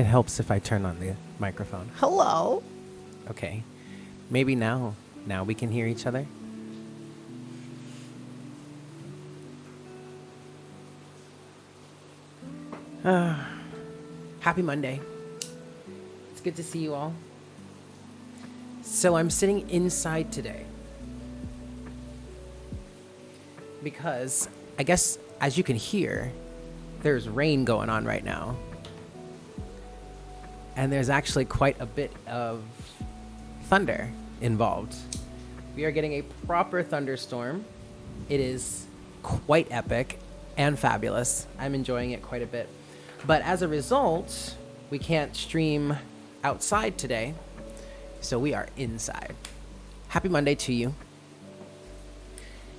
It helps if I turn on the microphone. Hello. Okay. Maybe now we can hear each other. Happy Monday. It's good to see you all. So I'm sitting inside today because I guess, as you can hear, there's rain going on right now. And there's actually quite a bit of thunder involved. We are getting a proper thunderstorm. It is quite epic and fabulous. I'm enjoying it quite a bit. But as a result, we can't stream outside today, so we are inside. Happy Monday to you.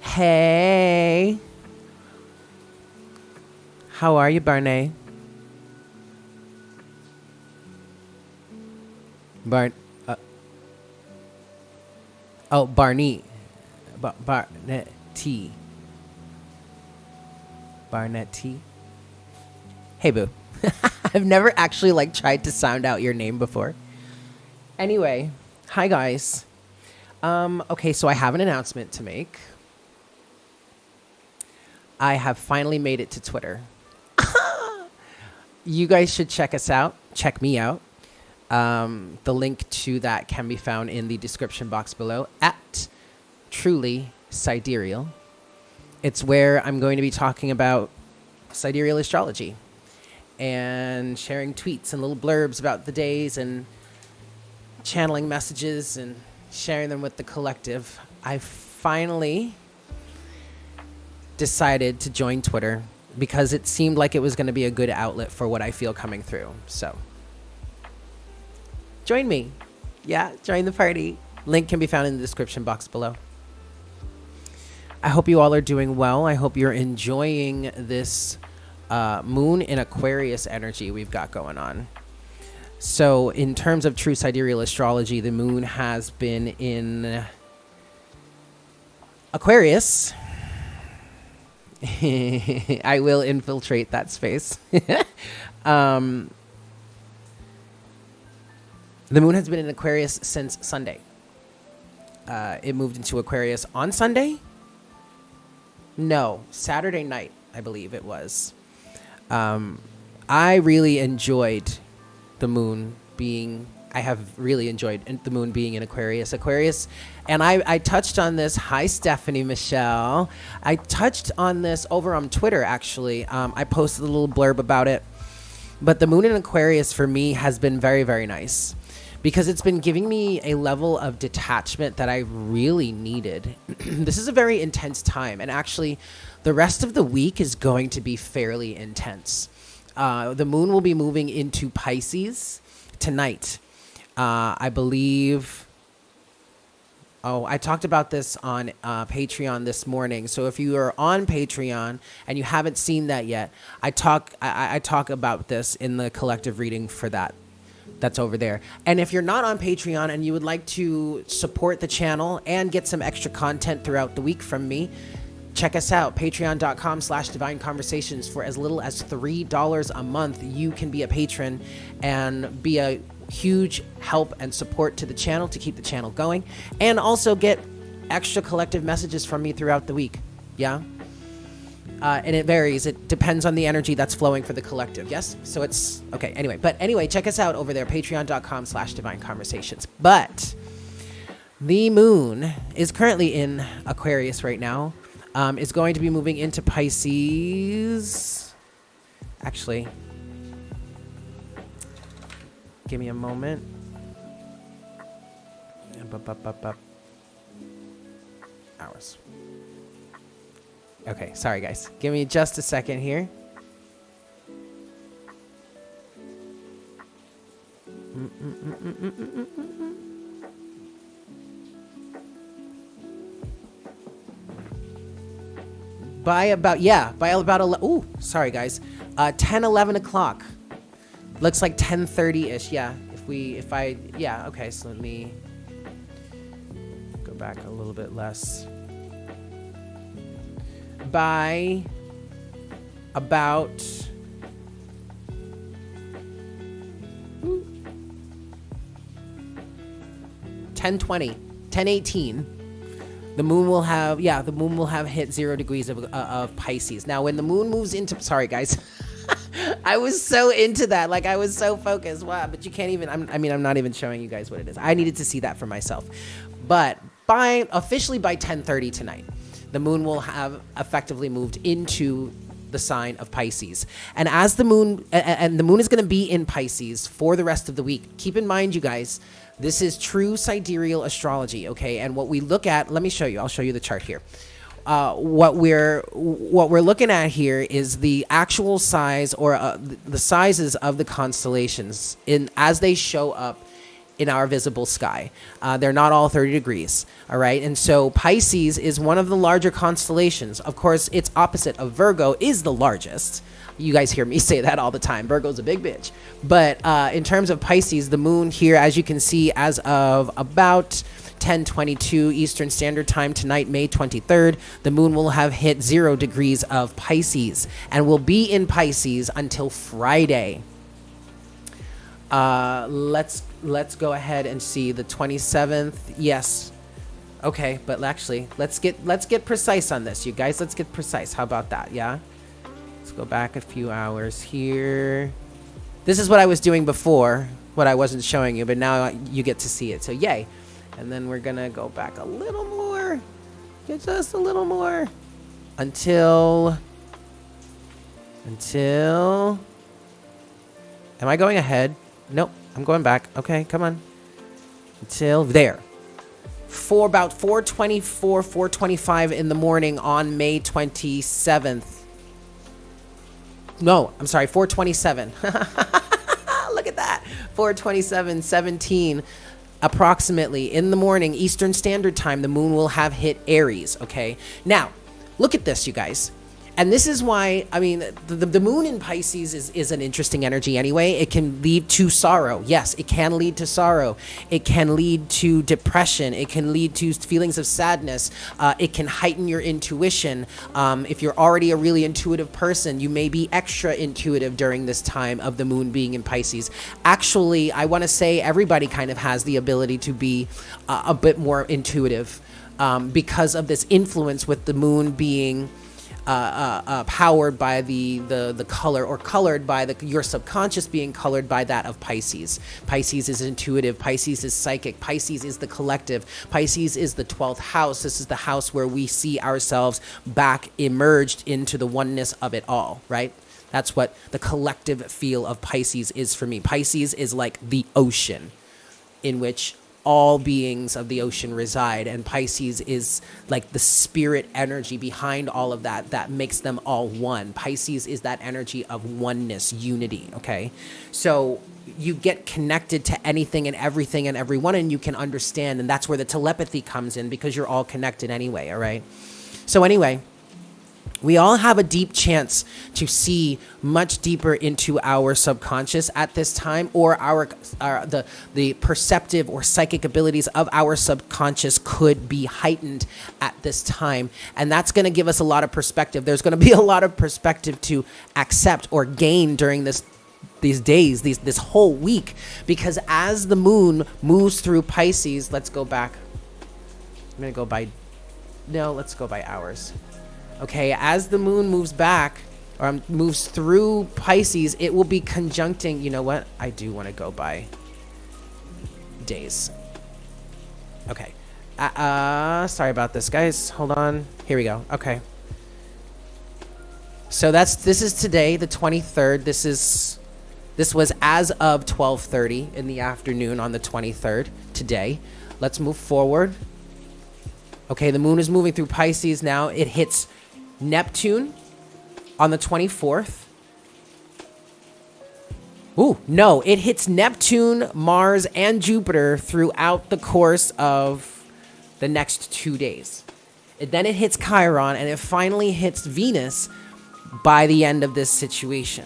Hey. How are you, Barney? Barney. Barnett T. Barnett T. Hey, boo. I've never actually tried to sound out your name before. Anyway, hi guys. Okay, so I have an announcement to make. I have finally made it to Twitter. You guys should check us out. Check me out. The link to that can be found in the description box below at Truly Sidereal. It's where I'm going to be talking about sidereal astrology and sharing tweets and little blurbs about the days and channeling messages and sharing them with the collective. I finally decided to join Twitter because it seemed like it was going to be a good outlet for what I feel coming through. So join me. Yeah, join the party. Link can be found in the description box below. I hope you all are doing well. I hope you're enjoying this moon in Aquarius energy we've got going on. So in terms of true sidereal astrology, the moon has been in Aquarius. I will infiltrate that space. The moon has been in Aquarius since Sunday. It moved into Aquarius on Sunday? No, Saturday night, I believe it was. I really enjoyed the moon being... I have really enjoyed the moon being in Aquarius. And I touched on this. Hi, Stephanie Michelle. I touched on this over on Twitter, actually. I posted a little blurb about it. But the moon in Aquarius for me has been very, very nice because it's been giving me a level of detachment that I really needed. This is a very intense time. And actually, the rest of the week is going to be fairly intense. The moon will be moving into Pisces tonight. I believe... Oh, I talked about this on Patreon this morning. So if you are on Patreon and you haven't seen that yet, I talk about this in the collective reading for that. That's over there. And if you're not on Patreon and you would like to support the channel and get some extra content throughout the week from me, check us out, patreon.com/Divine Conversations. For as little as $3 a month, you can be a patron and be a huge help and support to the channel to keep the channel going, and also get extra collective messages from me throughout the week. Yeah. And it varies. It depends on the energy that's flowing for the collective. Yes. So it's okay. Anyway, check us out over there, patreon.com/Divine Conversations. But the moon is currently in Aquarius right now. Is going to be moving into Pisces. Actually, give me a moment. Hours. Okay, sorry guys. Give me just a second here. By about 10, 11 o'clock. Looks like 10:30-ish. Yeah. Okay, so let me go back a little bit less. By about 10:20, 10:18. The moon will have hit 0 degrees of Pisces. Now, when the moon moves into, sorry guys, I was so into that. Like, I was so focused. Wow, but you can't even, I'm not even showing you guys what it is. I needed to see that for myself. But officially by 10:30 tonight, the moon will have effectively moved into the sign of Pisces. And as the moon, and the moon is going to be in Pisces for the rest of the week. Keep in mind, you guys, this is true sidereal astrology, okay? And what we look at, let me show you. I'll show you the chart here. What we're looking at here is the actual size, or the sizes of the constellations as they show up in our visible sky. They're not all 30 degrees, all right? And so Pisces is one of the larger constellations. Of course, its opposite of Virgo is the largest. You guys hear me say that all the time. Virgo's a big bitch. But in terms of Pisces, the moon here, as you can see, as of about 10:22 Eastern Standard Time tonight, May 23rd, the moon will have hit 0 degrees of Pisces and will be in Pisces until Friday. Let's go ahead and see the 27th. Yes. Okay, but actually, let's get precise on this, you guys. Let's get precise. How about that? Yeah. Let's go back a few hours here. This is what I was doing before, what I wasn't showing you, but now you get to see it. So yay. And then we're gonna go back a little more, just a little more, until. Am I going ahead? Nope, I'm going back. Okay, come on. Until there. For about 4:24, 4:25 in the morning on May 27th. No, I'm sorry, 4:27. Look at that. 4:27:17. Approximately in the morning, Eastern Standard Time, the moon will have hit Aries, okay? Now, look at this, you guys. And this is why, I mean, the moon in Pisces is an interesting energy anyway. It can lead to sorrow. Yes, it can lead to sorrow. It can lead to depression. It can lead to feelings of sadness. It can heighten your intuition. If you're already a really intuitive person, you may be extra intuitive during this time of the moon being in Pisces. Actually, I want to say everybody kind of has the ability to be a bit more intuitive because of this influence with the moon being powered by the color, or colored by your subconscious being colored by that of Pisces. Pisces is intuitive. Pisces is psychic. Pisces is the collective. Pisces is the 12th house. This is the house where we see ourselves back emerged into the oneness of it all, right? That's what the collective feel of Pisces is for me. Pisces is like the ocean in which all beings of the ocean reside, and Pisces is like the spirit energy behind all of that makes them all one. Pisces is that energy of oneness, unity, okay? So you get connected to anything and everything and everyone, and you can understand, and that's where the telepathy comes in, because you're all connected anyway, all right? So anyway, we all have a deep chance to see much deeper into our subconscious at this time, or the perceptive or psychic abilities of our subconscious could be heightened at this time. And that's going to give us a lot of perspective. There's going to be a lot of perspective to accept or gain during these days, this whole week, because as the moon moves through Pisces, let's go back. Let's go by hours. Okay, as the moon moves back, or moves through Pisces, it will be conjuncting. You know what? I do want to go by days. Okay. Sorry about this, guys. Hold on. Here we go. Okay. So this is today, the 23rd. This was as of 12:30 in the afternoon on the 23rd today. Let's move forward. Okay, the moon is moving through Pisces now. It hits Neptune on the 24th. Ooh, no, it hits Neptune, Mars, and Jupiter throughout the course of the next 2 days. Then it hits Chiron, and it finally hits Venus by the end of this situation.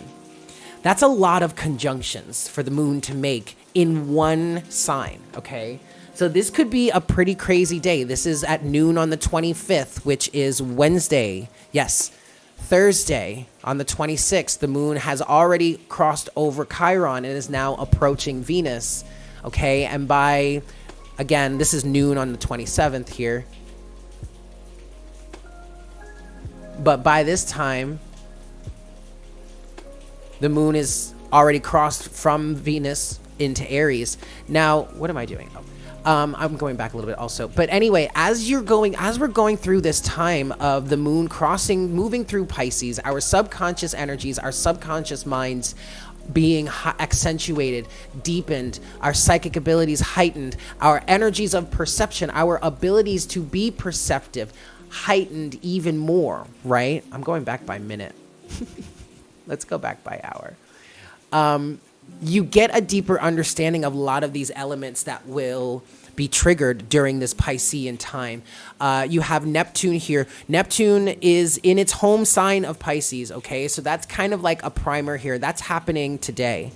That's a lot of conjunctions for the moon to make in one sign, okay? So this could be a pretty crazy day. This is at noon on the 25th, which is Wednesday. Yes, Thursday on the 26th, the moon has already crossed over Chiron and is now approaching Venus. Okay, and by Again, this is noon on the 27th here. But by this time, the moon is already crossed from Venus into Aries. Now, what am I doing? I'm going back a little bit also. But anyway, as we're going through this time of the moon crossing, moving through Pisces, our subconscious energies, our subconscious minds being accentuated, deepened, our psychic abilities heightened, our energies of perception, our abilities to be perceptive heightened even more, right? I'm going back by minute. Let's go back by hour. You get a deeper understanding of a lot of these elements that will be triggered during this Piscean time. You have Neptune here. Neptune is in its home sign of Pisces, okay? So that's kind of like a primer here. That's happening today.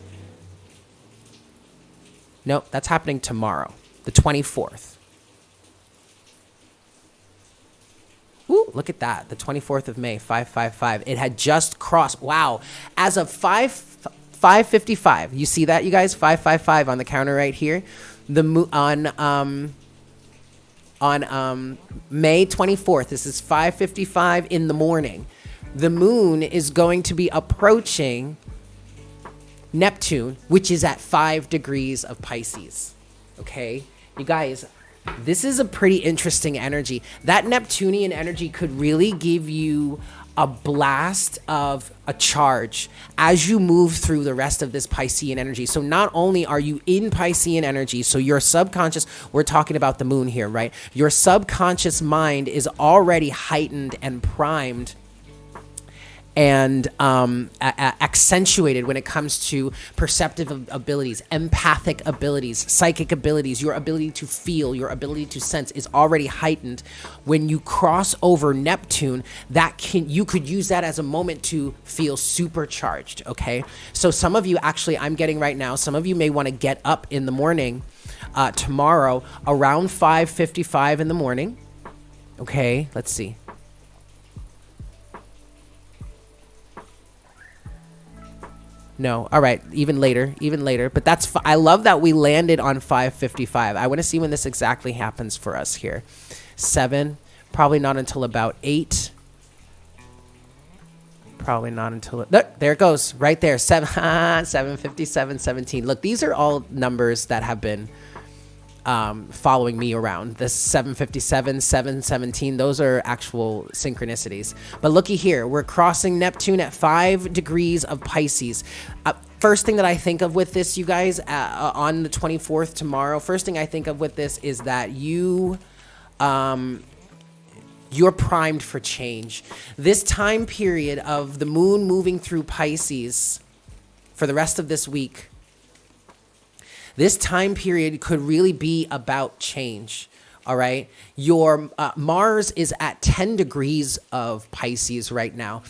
Nope, that's happening tomorrow, the 24th. Ooh, look at that, the 24th of May, 555. It had just crossed, wow, as of 5:55. You see that, you guys? 555 on the counter right here. On May 24th, this is 5:55 in the morning. The moon is going to be approaching Neptune, which is at 5 degrees of Pisces. Okay, you guys, this is a pretty interesting energy. That Neptunian energy could really give you a blast of a charge as you move through the rest of this Piscean energy. So not only are you in Piscean energy, so your subconscious, we're talking about the moon here, right? Your subconscious mind is already heightened and primed and accentuated when it comes to perceptive abilities, empathic abilities, psychic abilities. Your ability to feel, your ability to sense is already heightened. When you cross over Neptune, you could use that as a moment to feel supercharged, okay? So some of you, actually, I'm getting right now, some of you may want to get up in the morning tomorrow around 5:55 in the morning. Okay, let's see. No, all right, even later. But that's, I love that we landed on 5:55. I want to see when this exactly happens for us here. 7, probably not until about 8. Probably not until, there it goes, right there, 7:57, 17. Look, these are all numbers that have been following me around. This 7:57, 7:17, those are actual synchronicities. But looky here, we're crossing Neptune at 5 degrees of Pisces. First thing that I think of with this, you guys, on the 24th tomorrow, first thing I think of with this is that you're primed for change. This time period of the moon moving through Pisces for the rest of this week, this time period could really be about change, all right? Your Mars is at 10 degrees of Pisces right now.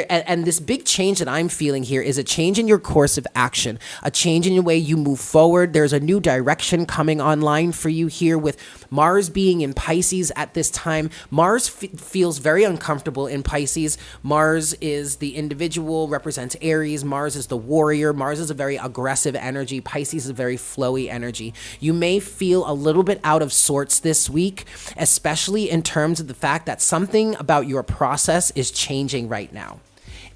And this big change that I'm feeling here is a change in your course of action, a change in the way you move forward. There's a new direction coming online for you here with Mars being in Pisces at this time. Mars feels very uncomfortable in Pisces. Mars is the individual, represents Aries. Mars is the warrior. Mars is a very aggressive energy. Pisces is a very flowy energy. You may feel a little bit out of sorts this week, especially in terms of the fact that something about your process is changing right now,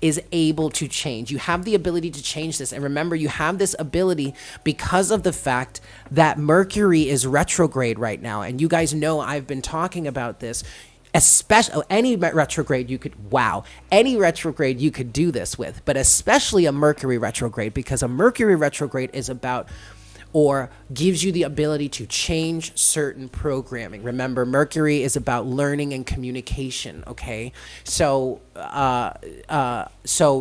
is able to change. You have the ability to change this. And remember, you have this ability because of the fact that Mercury is retrograde right now. And you guys know I've been talking about this. Especially any retrograde any retrograde you could do this with, but especially a Mercury retrograde, because a Mercury retrograde is about, or gives you the ability to change certain programming. Remember, Mercury is about learning and communication, okay? So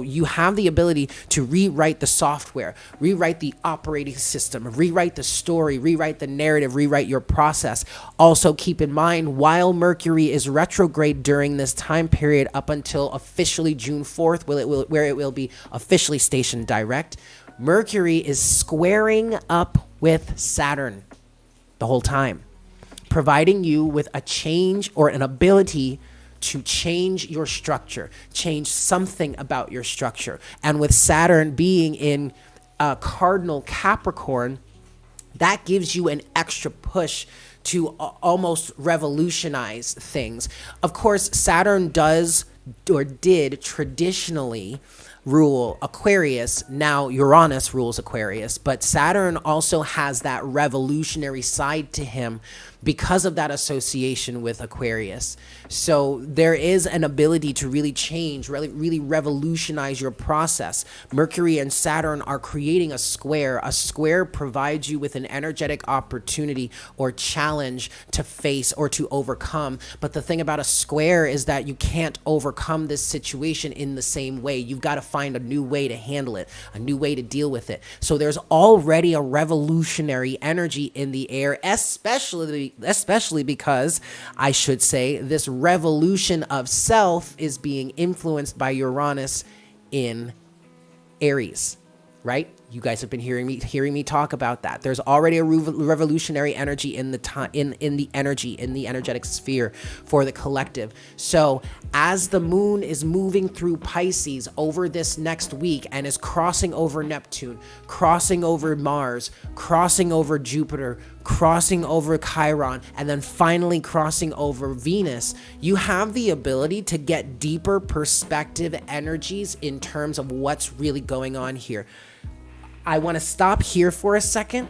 you have the ability to rewrite the software, rewrite the operating system, rewrite the story, rewrite the narrative, rewrite your process. Also keep in mind, while Mercury is retrograde during this time period up until officially June 4th, where it will be officially stationed direct, Mercury is squaring up with Saturn the whole time, providing you with a change or an ability to change your structure, change something about your structure. And with Saturn being in cardinal Capricorn, that gives you an extra push to almost revolutionize things. Of course, Saturn does or did traditionally rule Aquarius. Now Uranus rules Aquarius, but Saturn also has that revolutionary side to him because of that association with Aquarius. So there is an ability to really change, really revolutionize your process. Mercury and Saturn are creating a square. A square provides you with an energetic opportunity or challenge to face or to overcome. But the thing about a square is that you can't overcome this situation in the same way. You've got to find a new way to handle it, a new way to deal with it. So there's already a revolutionary energy in the air, especially because, I should say, this revolution of self is being influenced by Uranus in Aries, right? You guys have been hearing me talk about that. There's already a revolutionary energy in the energetic sphere for the collective. So as the moon is moving through Pisces over this next week and is crossing over Neptune, crossing over Mars, crossing over Jupiter, crossing over Chiron, and then finally crossing over Venus, you have the ability to get deeper perspective energies in terms of what's really going on here. I want to stop here for a second.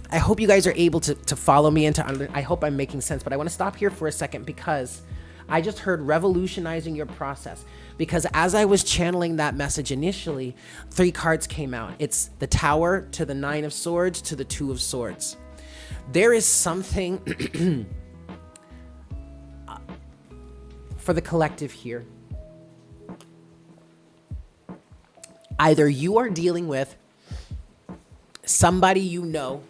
I hope you guys are able to follow me I hope I'm making sense, but I want to stop here for a second because I just heard revolutionizing your process. Because as I was channeling that message initially, 3 cards came out. It's the Tower to the 9 of Swords to the 2 of Swords. There is something for the collective here. Either you are dealing with somebody you know,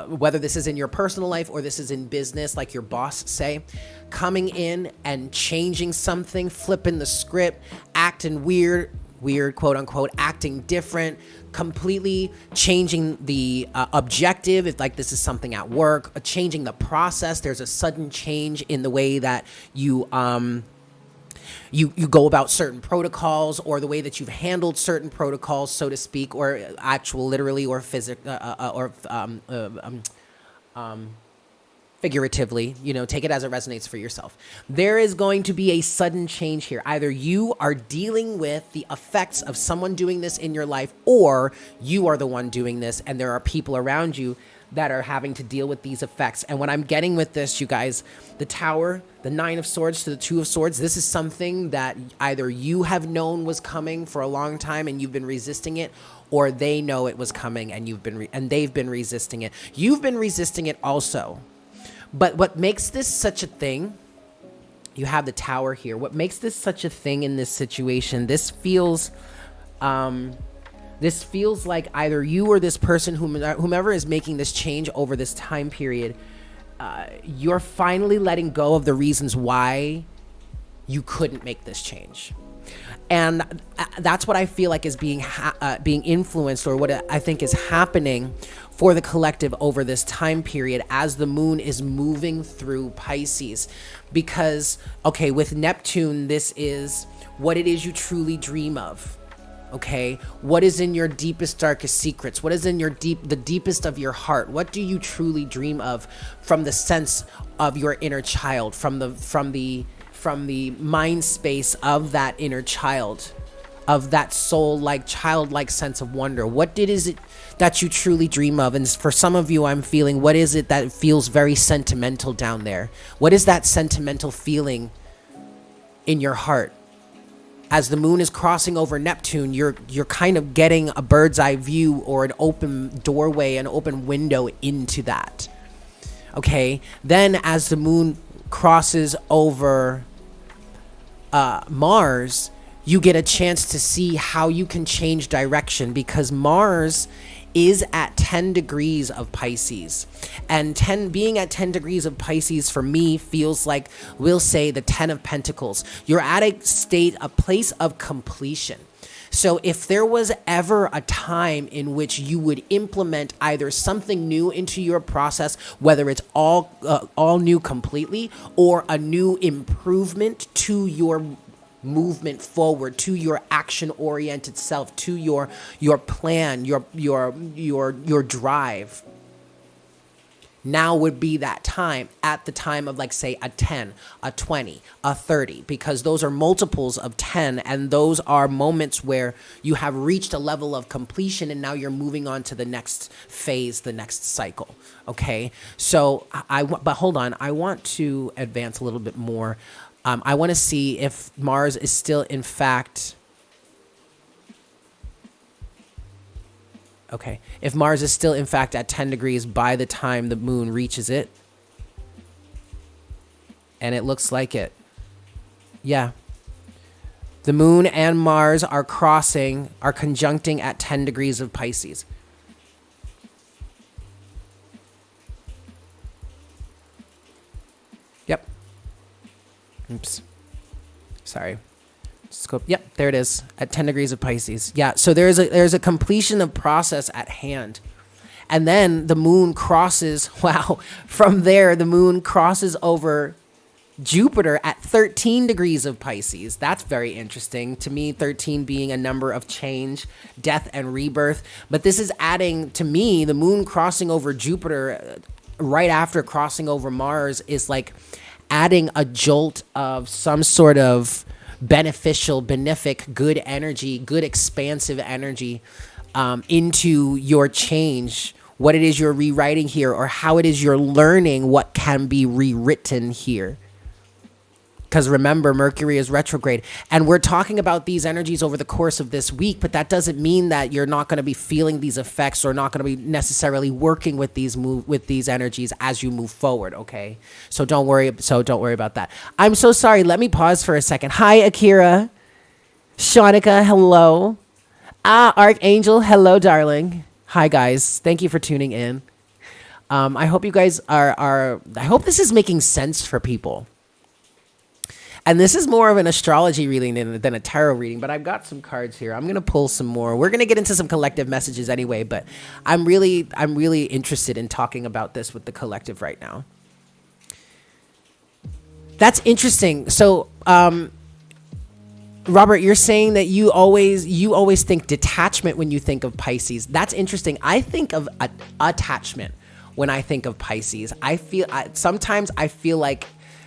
whether this is in your personal life or this is in business, like your boss, say, coming in and changing something, flipping the script, acting weird, quote unquote, acting different, completely changing the objective. If like this is something at work, changing the process. There's a sudden change in the way that you go about certain protocols, or the way that you've handled certain protocols, so to speak, or actual literally or figuratively, take it as it resonates for yourself. There is going to be a sudden change here. Either you are dealing with the effects of someone doing this in your life, or you are the one doing this and there are people around you that are having to deal with these effects. And what I'm getting with this, you guys, the Tower, the 9 of Swords to the 2 of Swords, this is something that either you have known was coming for a long time and you've been resisting it, or they know it was coming and they've been resisting it. You've been resisting it also. But what makes this such a thing, you have the Tower here. What makes this such a thing in this situation, this feels like either you or this person, whomever is making this change over this time period, you're finally letting go of the reasons why you couldn't make this change. And that's what I feel like is being influenced, or what I think is happening for the collective over this time period as the moon is moving through Pisces. Because, okay, with Neptune, this is what it is you truly dream of. Okay, what is in your deepest, darkest secrets? What is in the deepest of your heart? What do you truly dream of from the sense of your inner child, from the mind space of that inner child, of that soul-like, childlike sense of wonder? What is it that you truly dream of? And for some of you, I'm feeling, what is it that feels very sentimental down there? What is that sentimental feeling in your heart? As the moon is crossing over Neptune, you're kind of getting a bird's eye view, or an open doorway, an open window into that. Okay, then as the moon crosses over Mars, you get a chance to see how you can change direction, because Mars is at 10 degrees of Pisces. And being at 10 degrees of Pisces for me feels like, we'll say, the 10 of Pentacles. You're at a place of completion. So if there was ever a time in which you would implement either something new into your process, whether it's all new completely, or a new improvement to your movement forward, to your action-oriented self, to your plan, your drive, Now would be that time at the time of, like, say, a 10, a 20, a 30, because those are multiples of 10. And those are moments where you have reached a level of completion and now you're moving on to the next phase, the next cycle. Okay. So but hold on. I want to advance a little bit more. I want to see if Mars is still, in fact, okay, if Mars is still, in fact, at 10 degrees by the time the moon reaches it. And it looks like it. Yeah. The moon and Mars are conjuncting at 10 degrees of Pisces. Yep. Oops. Sorry. Scope. Yep, there it is at 10 degrees of Pisces. Yeah, so there's a completion of process at hand. And then the moon crosses, wow, from there the moon crosses over Jupiter at 13 degrees of Pisces. That's very interesting to me, 13 being a number of change, death, and rebirth. But this is adding, to me, the moon crossing over Jupiter right after crossing over Mars is like adding a jolt of some sort of beneficial, benefic, good energy, good expansive energy into your change, what it is you're rewriting here, or how it is you're learning what can be rewritten here. Because remember, Mercury is retrograde. And we're talking about these energies over the course of this week, but that doesn't mean that you're not going to be feeling these effects or not going to be necessarily working with these energies as you move forward, okay? So don't worry about that. I'm so sorry. Let me pause for a second. Hi, Akira. Shaunika, hello. Archangel, hello, darling. Hi, guys. Thank you for tuning in. I hope you guys I hope this is making sense for people. And this is more of an astrology reading than a tarot reading, but I've got some cards here. I'm going to pull some more. We're going to get into some collective messages anyway, but I'm really interested in talking about this with the collective right now. That's interesting. So, Robert, you're saying that you always think detachment when you think of Pisces. That's interesting. I think of attachment when I think of Pisces. Sometimes I feel like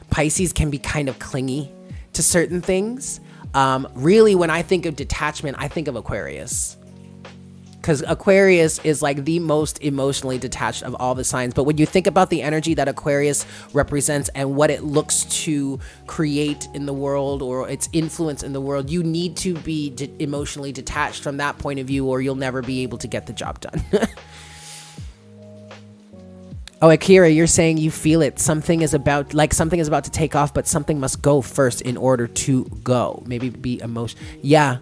Pisces can be kind of clingy to certain things. Really, when I think of detachment, I think of Aquarius. Because Aquarius is like the most emotionally detached of all the signs. But when you think about the energy that Aquarius represents and what it looks to create in the world or its influence in the world, you need to be emotionally detached from that point of view or you'll never be able to get the job done. Oh, Akira, you're saying you feel it. Something is about to take off, but something must go first in order to go. Maybe be emotion. Yeah.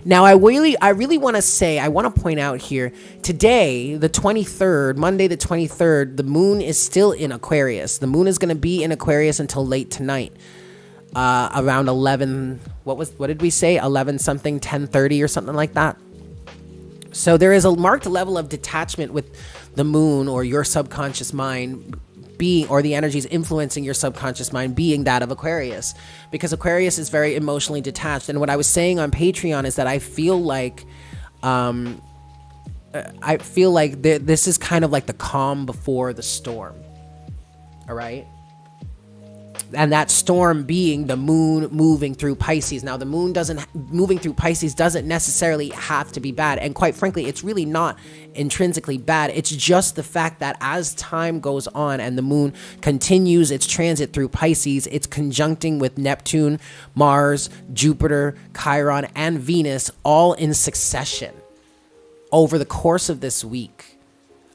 Now, I really want to point out here, today, the 23rd, Monday the 23rd, the moon is still in Aquarius. The moon is going to be in Aquarius until late tonight, around 11, what did we say? 11 something, 10:30 or something like that. So there is a marked level of detachment with the moon or your subconscious mind being, or the energies influencing your subconscious mind being that of Aquarius, because Aquarius is very emotionally detached. And what I was saying on Patreon is that I feel like this is kind of like the calm before the storm. All right. And that storm being the moon moving through Pisces. Now, the moon moving through Pisces doesn't necessarily have to be bad. And quite frankly, it's really not intrinsically bad. It's just the fact that as time goes on and the moon continues its transit through Pisces, it's conjuncting with Neptune, Mars, Jupiter, Chiron, and Venus all in succession over the course of this week,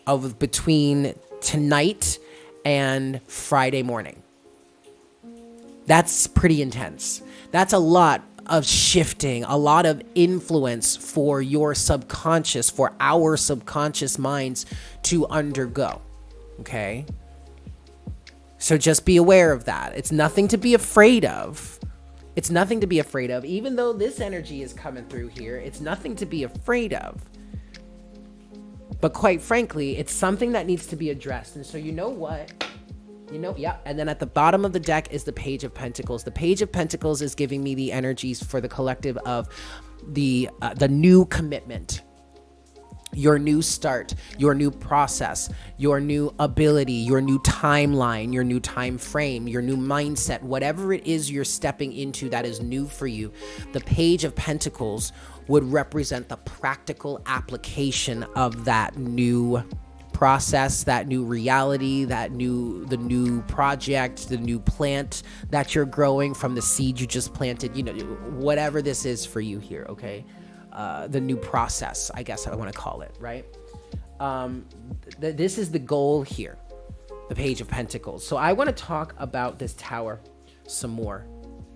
of between tonight and Friday morning. That's pretty intense. That's a lot of shifting, a lot of influence for your subconscious, for our subconscious minds to undergo. Okay? So just be aware of that. It's nothing to be afraid of. It's nothing to be afraid of. Even though this energy is coming through here, it's nothing to be afraid of. But quite frankly, it's something that needs to be addressed. And so you know what? Yeah. And then at the bottom of the deck is the Page of Pentacles. The Page of Pentacles is giving me the energies for the collective of the new commitment. your new start, your new process, your new ability, your new timeline, your new time frame, your new mindset, whatever it is you're stepping into that is new for you. The Page of Pentacles would represent the practical application of that new process, that new reality, the new project, the new plant that you're growing from the seed you just planted, whatever this is for you here, okay? The new process, I guess I want to call it, right? This is the goal here, the Page of Pentacles. So I want to talk about this Tower some more,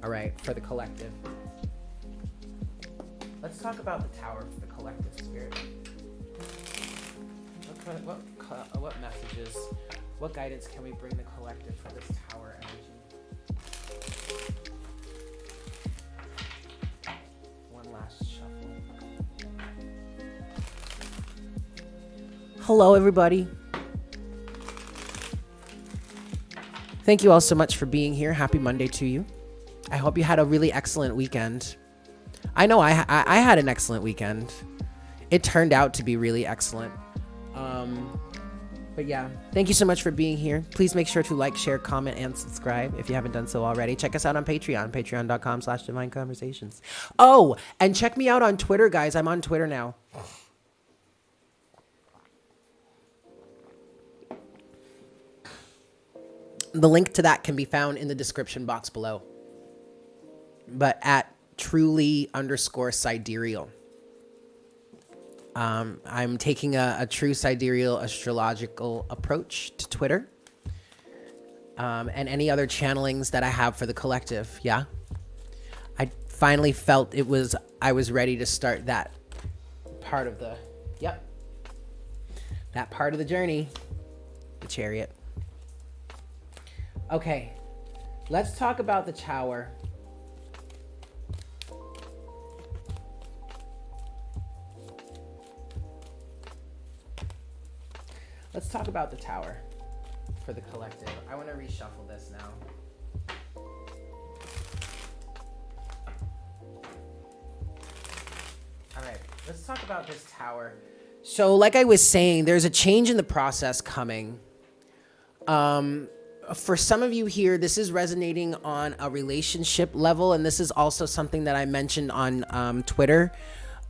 all right, for the collective. Let's talk about the Tower for the collective, Spirit. What messages, what guidance can we bring the collective for this Tower energy? One last shuffle. Hello, everybody. Thank you all so much for being here. Happy Monday to you. I hope you had a really excellent weekend. I know I had an excellent weekend. It turned out to be really excellent. But yeah, thank you so much for being here. Please make sure to like, share, comment, and subscribe if you haven't done so already. Check us out on Patreon, patreon.com/divineconversations. Oh, and check me out on Twitter, guys. I'm on Twitter now. The link to that can be found in the description box below. But at truly_sidereal. I'm taking a true sidereal astrological approach to Twitter. And any other channelings that I have for the collective. Yeah. I finally felt I was ready to start that part of that part of the journey, the Chariot. Okay, let's talk about the Tower. Let's talk about the Tower for the collective. I want to reshuffle this now. All right, let's talk about this Tower. So like I was saying, there's a change in the process coming. For some of you here, this is resonating on a relationship level, and this is also something that I mentioned on Twitter.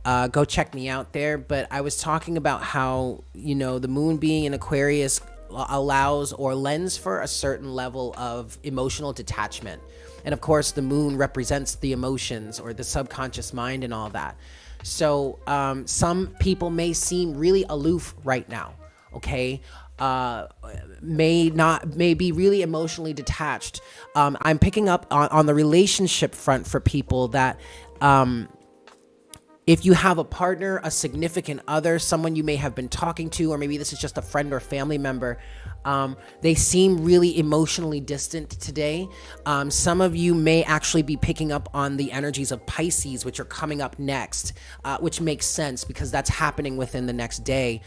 Go check me out there. But I was talking about how, the moon being in Aquarius allows or lends for a certain level of emotional detachment. And of course, the moon represents the emotions or the subconscious mind and all that. So some people may seem really aloof right now, okay? May be really emotionally detached. I'm picking up on the relationship front for people that if you have a partner, a significant other, someone you may have been talking to, or maybe this is just a friend or family member, they seem really emotionally distant today. Some of you may actually be picking up on the energies of Pisces, which are coming up next, which makes sense because that's happening within the next day.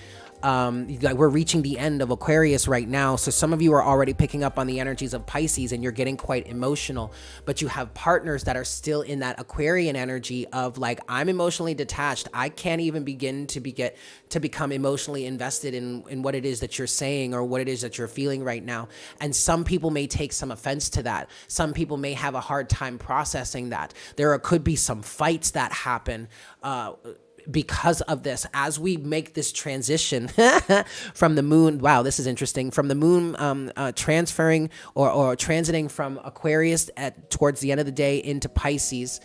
We're reaching the end of Aquarius right now. So some of you are already picking up on the energies of Pisces and you're getting quite emotional, but you have partners that are still in that Aquarian energy of like, I'm emotionally detached. I can't even begin to become emotionally invested in what it is that you're saying or what it is that you're feeling right now. And some people may take some offense to that. Some people may have a hard time processing that. Could be some fights that happen, because of this, as we make this transition from the moon. Wow, this is interesting. From the moon transferring or transiting from Aquarius towards the end of the day into Pisces,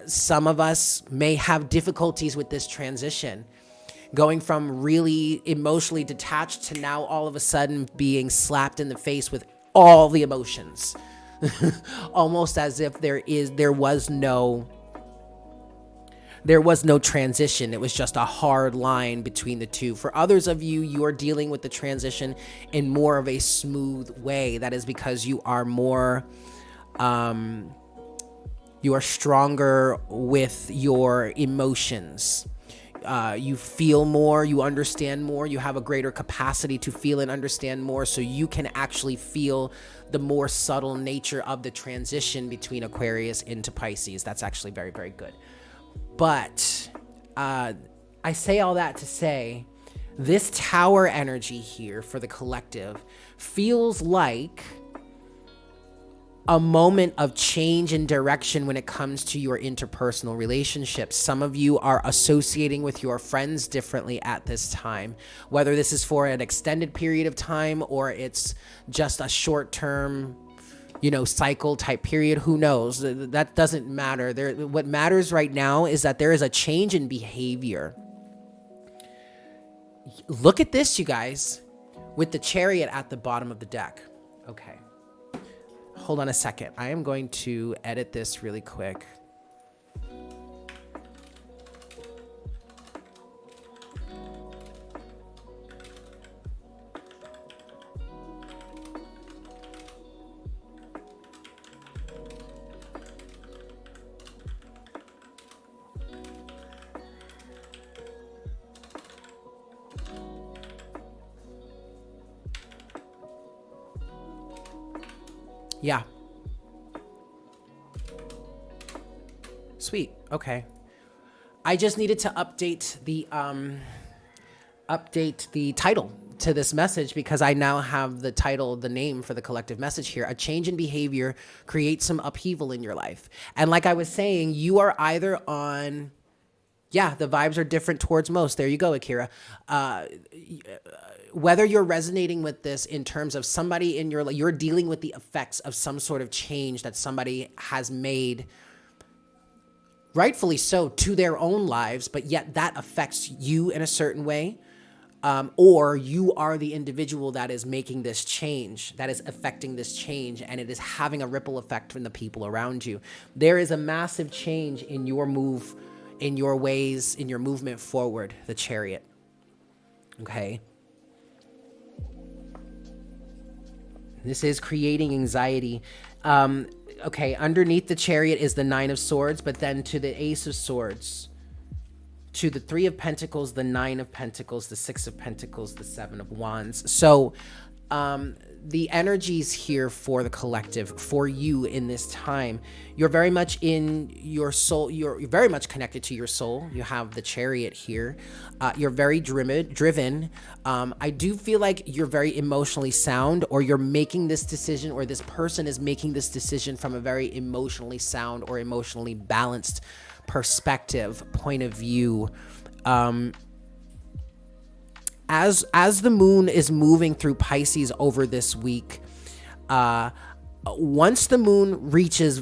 some of us may have difficulties with this transition. Going from really emotionally detached to now all of a sudden being slapped in the face with all the emotions. Almost as if there was no transition. It was just a hard line between the two. For others of you, you are dealing with the transition in more of a smooth way. That is because you are more, you are stronger with your emotions. You feel more, you understand more, you have a greater capacity to feel and understand more, so you can actually feel the more subtle nature of the transition between Aquarius into Pisces. That's actually very, very good. But I say all that to say This Tower energy here for the collective feels like a moment of change in direction when it comes to your interpersonal relationships. Some of you are associating with your friends differently at this time, whether this is for an extended period of time or it's just a short-term, cycle type period. Who knows? That doesn't matter. What matters right now is that there is a change in behavior. Look at this, you guys, with the Chariot at the bottom of the deck. Okay. Hold on a second. I am going to edit this really quick. Yeah. Sweet. Okay. I just needed to update the title to this message because I now have the title, the name for the collective message here. A change in behavior creates some upheaval in your life. And like I was saying, you are either on, the vibes are different towards most. There you go, Akira. Whether you're resonating with this in terms of somebody in your life, you're dealing with the effects of some sort of change that somebody has made, rightfully so, to their own lives, but yet that affects you in a certain way. Or you are the individual that is making this change, that is affecting this change, and it is having a ripple effect from the people around you. There is a massive change in your move, in your ways, in your movement forward, the Chariot. Okay. This is creating anxiety. Okay, underneath the Chariot is the Nine of Swords, but then to the Ace of Swords, to the Three of Pentacles, the Nine of Pentacles, the Six of Pentacles, the Seven of Wands. So the energies here for the collective, for you in this time, you're very much in your soul. You're very much connected to your soul. You have the Chariot here. You're very driven. I do feel like you're very emotionally sound, or you're making this decision, or this person is making this decision from a very emotionally sound or emotionally balanced perspective, point of view. As the moon is moving through Pisces over this week, once the moon reaches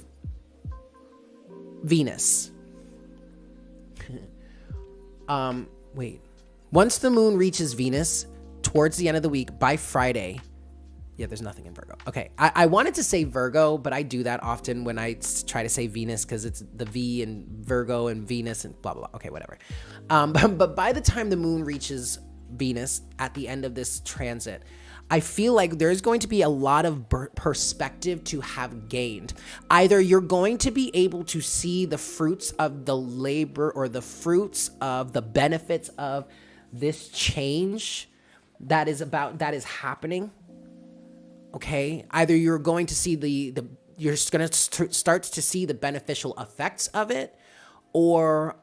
Venus, once the moon reaches Venus towards the end of the week by Friday, there's nothing in Virgo. Okay, I wanted to say Virgo, but I do that often when I try to say Venus because it's the V in Virgo and Venus and blah, blah, blah. Okay, whatever. But by the time the moon reaches Venus at the end of this transit, I feel like there's going to be a lot of perspective to have gained. Either you're going to be able to see the fruits of the labor or the fruits of the benefits of this change that is happening. Okay, either you're going to see you're going to start to see the beneficial effects of it, or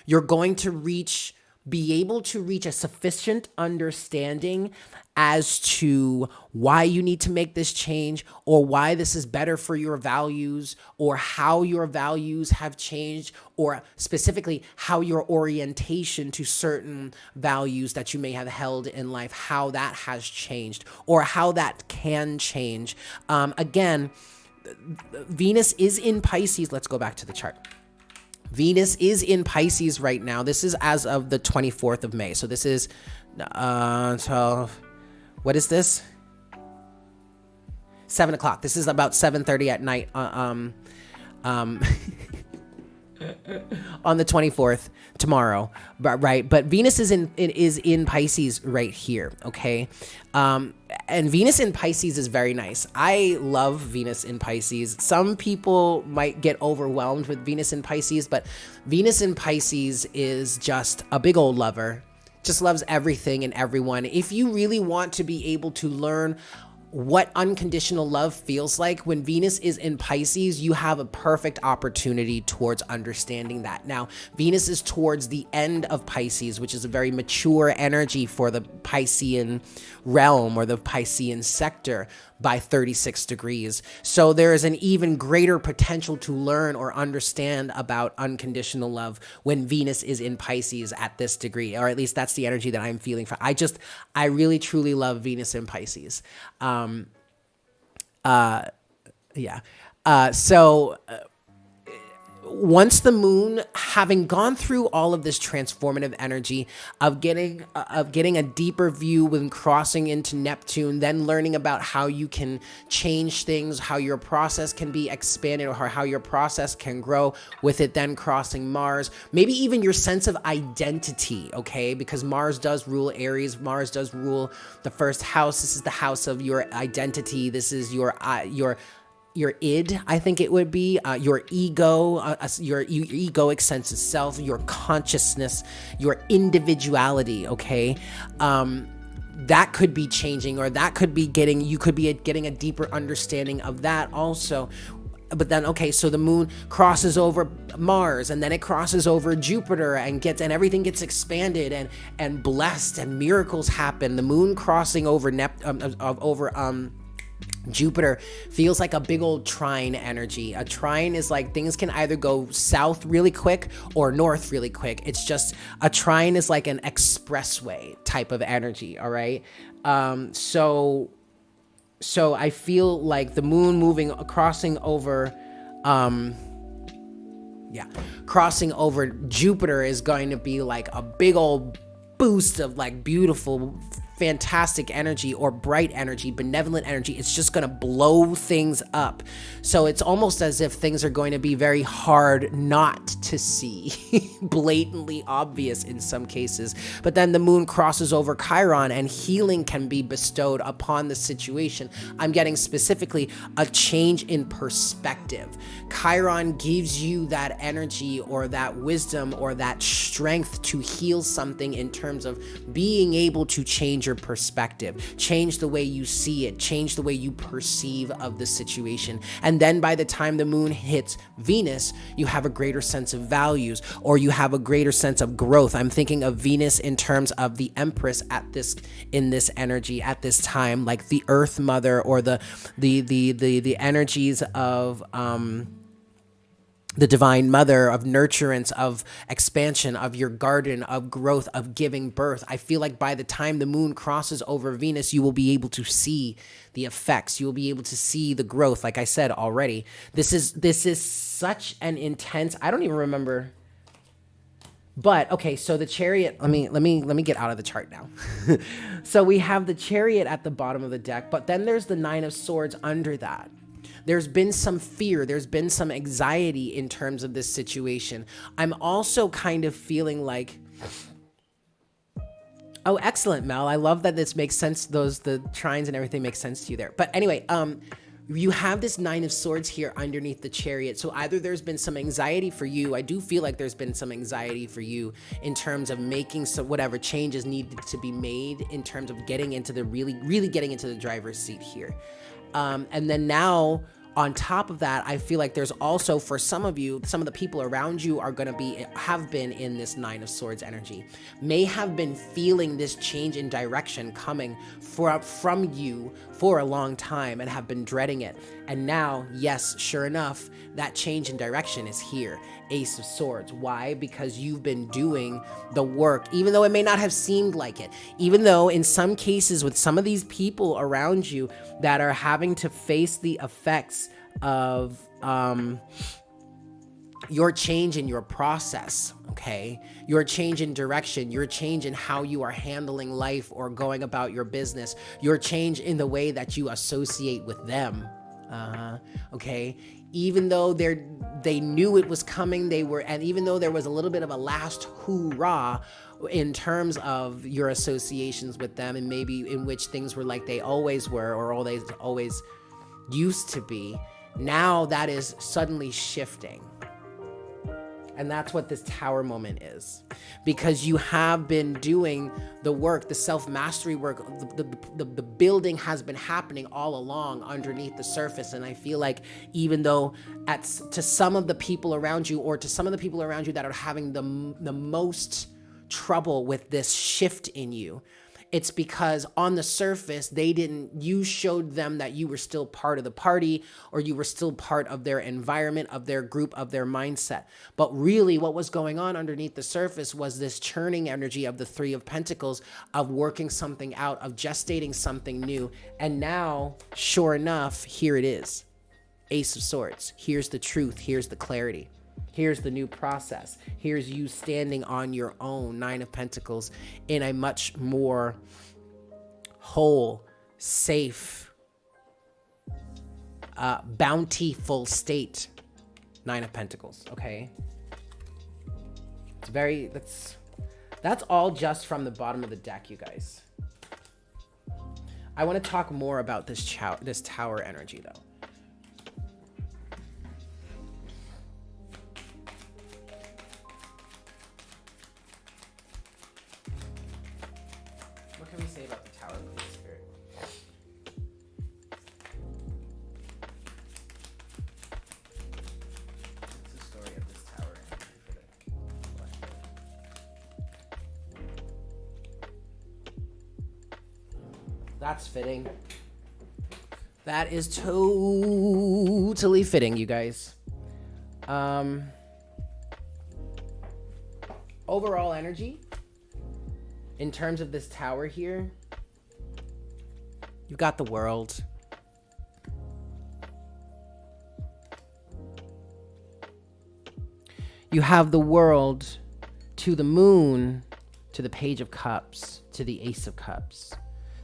you're going to be able to reach a sufficient understanding as to why you need to make this change, or why this is better for your values, or how your values have changed, or specifically how your orientation to certain values that you may have held in life, how that has changed, or how that can change. Again, Venus is in Pisces. Let's go back to the chart. Venus is in Pisces right now. This is as of the 24th of May. So this is, what is this? 7 o'clock. This is about 7:30 at night. On the 24th, tomorrow, but Venus is in Pisces right here. Okay. And Venus in Pisces is very nice. I love Venus in Pisces. Some people might get overwhelmed with Venus in Pisces, but Venus in Pisces is just a big old lover. Just loves everything and everyone. If you really want to be able to learn what unconditional love feels like. When Venus is in Pisces, you have a perfect opportunity towards understanding that. Now, Venus is towards the end of Pisces, which is a very mature energy for the Piscean realm or the Piscean sector by 36 degrees. So there is an even greater potential to learn or understand about unconditional love when Venus is in Pisces at this degree, or at least that's the energy that I'm feeling for. I really truly love Venus in Pisces. Yeah. So once the moon, having gone through all of this transformative energy of getting a deeper view when crossing into Neptune, then learning about how you can change things, how your process can be expanded, or how your process can grow with it, then crossing Mars, maybe even your sense of identity, okay? Because Mars does rule Aries, Mars does rule the first house. This is the house of your identity. This is your id, I think it would be, your ego, your egoic sense of self, your consciousness, your individuality, okay? That could be changing, or that could be getting a deeper understanding of that also. But then, okay, so the moon crosses over Mars, and then it crosses over Jupiter, and everything gets expanded and blessed, and miracles happen. The moon crossing over Jupiter feels like a big old trine energy. A trine is like things can either go south really quick or north really quick. It's just a trine is like an expressway type of energy. All right. So I feel like the moon crossing over Jupiter is going to be like a big old boost of like beautiful, fantastic energy, or bright energy, benevolent energy. It's just going to blow things up. So it's almost as if things are going to be very hard not to see, blatantly obvious in some cases. But then the moon crosses over Chiron, and healing can be bestowed upon the situation. I'm getting specifically a change in perspective. Chiron gives you that energy or that wisdom or that strength to heal something in terms of being able to change your perspective, change the way you see it, change the way you perceive of the situation. And then by the time the moon hits Venus, you have a greater sense of values, or you have a greater sense of growth. I'm thinking of Venus in terms of the Empress in this energy at this time, like the Earth Mother, or the energies of the Divine Mother, of nurturance, of expansion, of your garden, of growth, of giving birth. I feel like by the time the moon crosses over Venus, you will be able to see the effects. You will be able to see the growth. Like I said already, this is such an intense, I don't even remember. But okay, so the Chariot, let me get out of the chart now. So we have the Chariot at the bottom of the deck, but then there's the Nine of Swords under that. There's been some fear, there's been some anxiety in terms of this situation. I'm also kind of feeling like, oh, excellent, Mel. I love that this makes sense. The trines and everything makes sense to you there. But anyway, you have this Nine of Swords here underneath the Chariot. So either there's been some anxiety for you. I do feel like there's been some anxiety for you in terms of making some whatever changes needed to be made in terms of getting into the really getting into the driver's seat here. And then now, on top of that, I feel like there's also, for some of you, some of the people around you are going to have been in this Nine of Swords energy, may have been feeling this change in direction coming from you for a long time and have been dreading it. And now, yes, sure enough, that change in direction is here. Ace of Swords. Why? Because you've been doing the work, even though it may not have seemed like it. Even though in some cases with some of these people around you that are having to face the effects of your change in your process, okay? Your change in direction, your change in how you are handling life or going about your business, your change in the way that you associate with them, okay? Even though they knew it was coming, and even though there was a little bit of a last hoorah in terms of your associations with them, and maybe in which things were like they always were or always used to be, now that is suddenly shifting. And that's what this Tower moment is. Because you have been doing the work, the self-mastery work, the building has been happening all along underneath the surface. And I feel like even though to some of the people around you, or to some of the people around you that are having the most trouble with this shift in you, it's because on the surface, you showed them that you were still part of the party, or you were still part of their environment, of their group, of their mindset. But really what was going on underneath the surface was this churning energy of the Three of Pentacles, of working something out, of gestating something new. And now, sure enough, here it is. Ace of Swords. Here's the truth. Here's the clarity. Here's the new process. Here's you standing on your own, Nine of Pentacles, in a much more whole, safe, bountiful state. Nine of Pentacles, okay? That's all just from the bottom of the deck, you guys. I want to talk more about this Tower energy, though. What can we say about the Tower, please, Spirit? What's the story of this Tower energy for the collective? That's fitting. That is totally fitting, you guys. Overall energy, in terms of this Tower here, you've got the World. You have the World to the Moon, to the Page of Cups, to the Ace of Cups.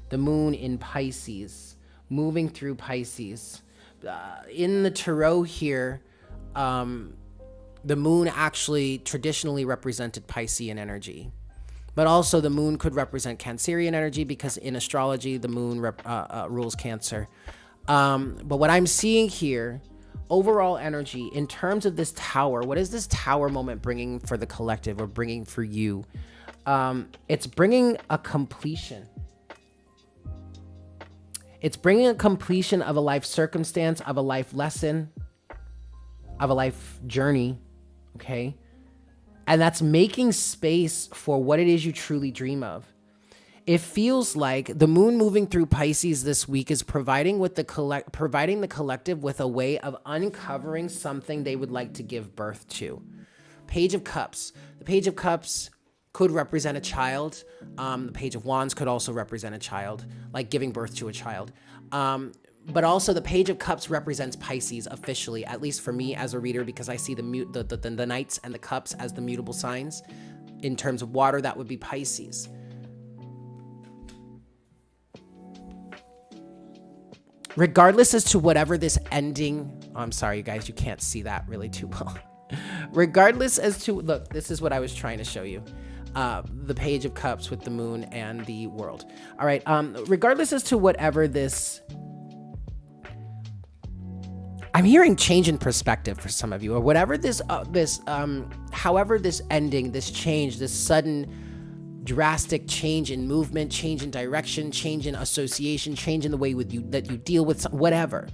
The Moon in Pisces, moving through Pisces. In the Tarot here, the Moon actually traditionally represented Piscean energy. But also the Moon could represent Cancerian energy, because in astrology, the Moon rules Cancer. But what I'm seeing here, overall energy, in terms of this Tower, what is this Tower moment bringing for the collective, or bringing for you? It's bringing a completion. It's bringing a completion of a life circumstance, of a life lesson, of a life journey, okay? And that's making space for what it is you truly dream of. It feels like the Moon moving through Pisces this week is providing the collective with a way of uncovering something they would like to give birth to. Page of Cups. The Page of Cups could represent a child. The Page of Wands could also represent a child, like giving birth to a child. But also the Page of Cups represents Pisces officially, at least for me as a reader, because I see the Knights and the Cups as the mutable signs. In terms of water, that would be Pisces. Regardless as to whatever this ending, I'm sorry, you guys, you can't see that really too well. Regardless as to, look, this is what I was trying to show you. The Page of Cups with the Moon and the World. All right. Regardless as to whatever this, I'm hearing change in perspective for some of you, or whatever however this ending, this change, this sudden drastic change in movement, change in direction, change in association, change in the way that you deal with whatever.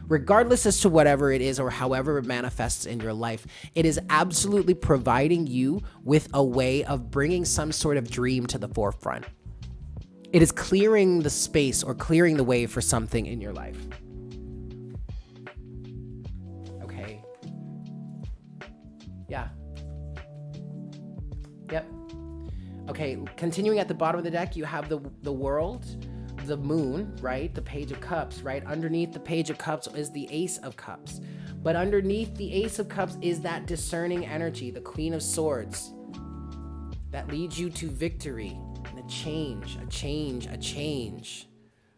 Regardless as to whatever it is or however it manifests in your life, it is absolutely providing you with a way of bringing some sort of dream to the forefront. It is clearing the space or clearing the way for something in your life. Okay. Yeah. Yep. Okay, continuing at the bottom of the deck, you have the World, the Moon, right? The Page of Cups, right? Underneath the Page of Cups is the Ace of Cups. But underneath the Ace of Cups is that discerning energy, the Queen of Swords, that leads you to victory and a change.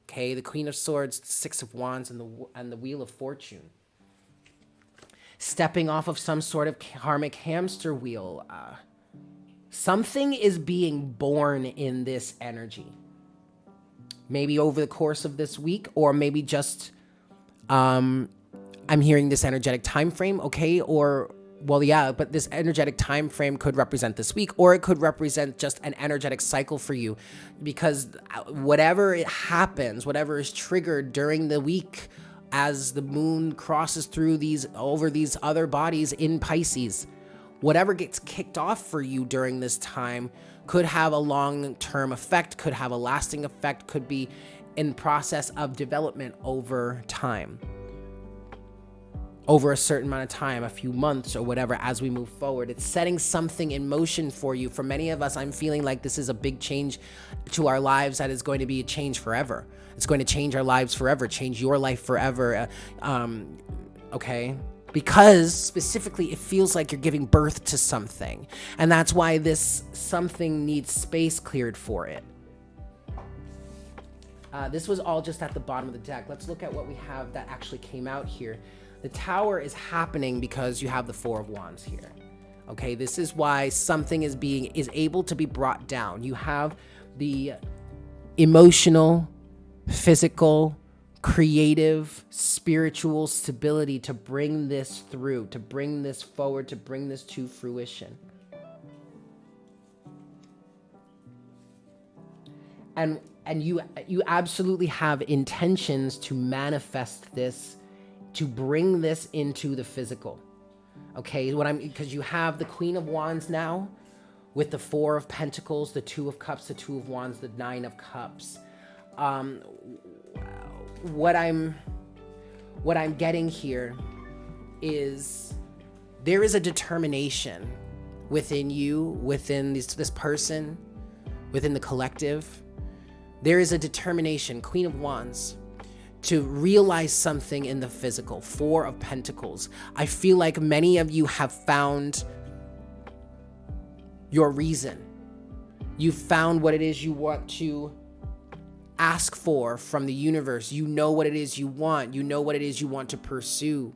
Okay, the Queen of Swords, the Six of Wands, and the Wheel of Fortune. Stepping off of some sort of karmic hamster wheel. Something is being born in this energy. Maybe over the course of this week, or maybe just I'm hearing this energetic time frame, okay? Or Well, yeah, but this energetic time frame could represent this week, or it could represent just an energetic cycle for you, because whatever it happens, whatever is triggered during the week as the moon crosses through over these other bodies in Pisces, whatever gets kicked off for you during this time could have a long-term effect, could have a lasting effect, could be in process of development over time, over a certain amount of time, a few months or whatever, as we move forward. It's setting something in motion for you. For many of us, I'm feeling like this is a big change to our lives that is going to be a change forever. It's going to change our lives forever, change your life forever. Okay? Because specifically, it feels like you're giving birth to something. And that's why this something needs space cleared for it. This was all just at the bottom of the deck. Let's look at what we have that actually came out here. The Tower is happening because you have the Four of Wands here. Okay, this is why something is able to be brought down. You have the emotional, physical, creative, spiritual stability to bring this through, to bring this forward, to bring this to fruition. And you absolutely have intentions to manifest this, to bring this into the physical. Okay, because you have the Queen of Wands now with the Four of Pentacles, the Two of Cups, the Two of Wands, the Nine of Cups. What I'm getting here is there is a determination within you, within this person, within the collective. There is a determination, Queen of Wands, to realize something in the physical. Four of Pentacles. I feel like many of you have found your reason. You found what it is you want to ask for from the universe. You know what it is you want. You know what it is you want to pursue.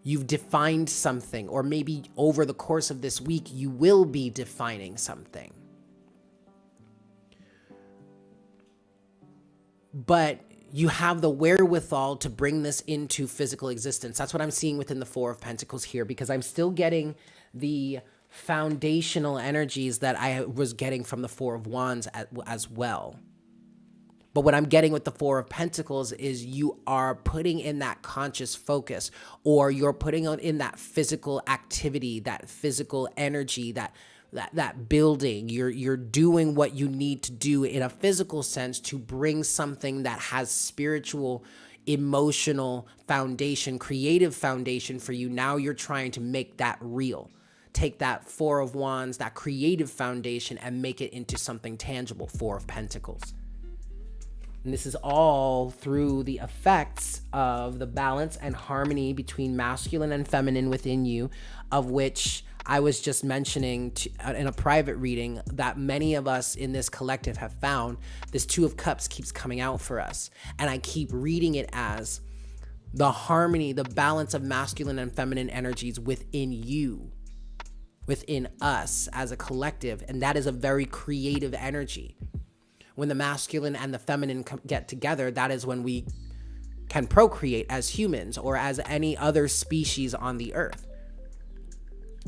You've defined something, or maybe over the course of this week, you will be defining something. But you have the wherewithal to bring this into physical existence. That's what I'm seeing within the Four of Pentacles here, because I'm still getting the foundational energies that I was getting from the Four of Wands as well. But what I'm getting with the Four of Pentacles is you are putting in that conscious focus, or you're putting in that physical activity, that physical energy, that building. You're doing what you need to do in a physical sense to bring something that has spiritual, emotional foundation, creative foundation for you. Now you're trying to make that real. Take that Four of Wands, that creative foundation, and make it into something tangible. Four of Pentacles. And this is all through the effects of the balance and harmony between masculine and feminine within you, of which I was just mentioning in a private reading that many of us in this collective have found. This Two of Cups keeps coming out for us. And I keep reading it as the harmony, the balance of masculine and feminine energies within you, within us as a collective. And that is a very creative energy. When the masculine and the feminine get together, that is when we can procreate as humans or as any other species on the earth.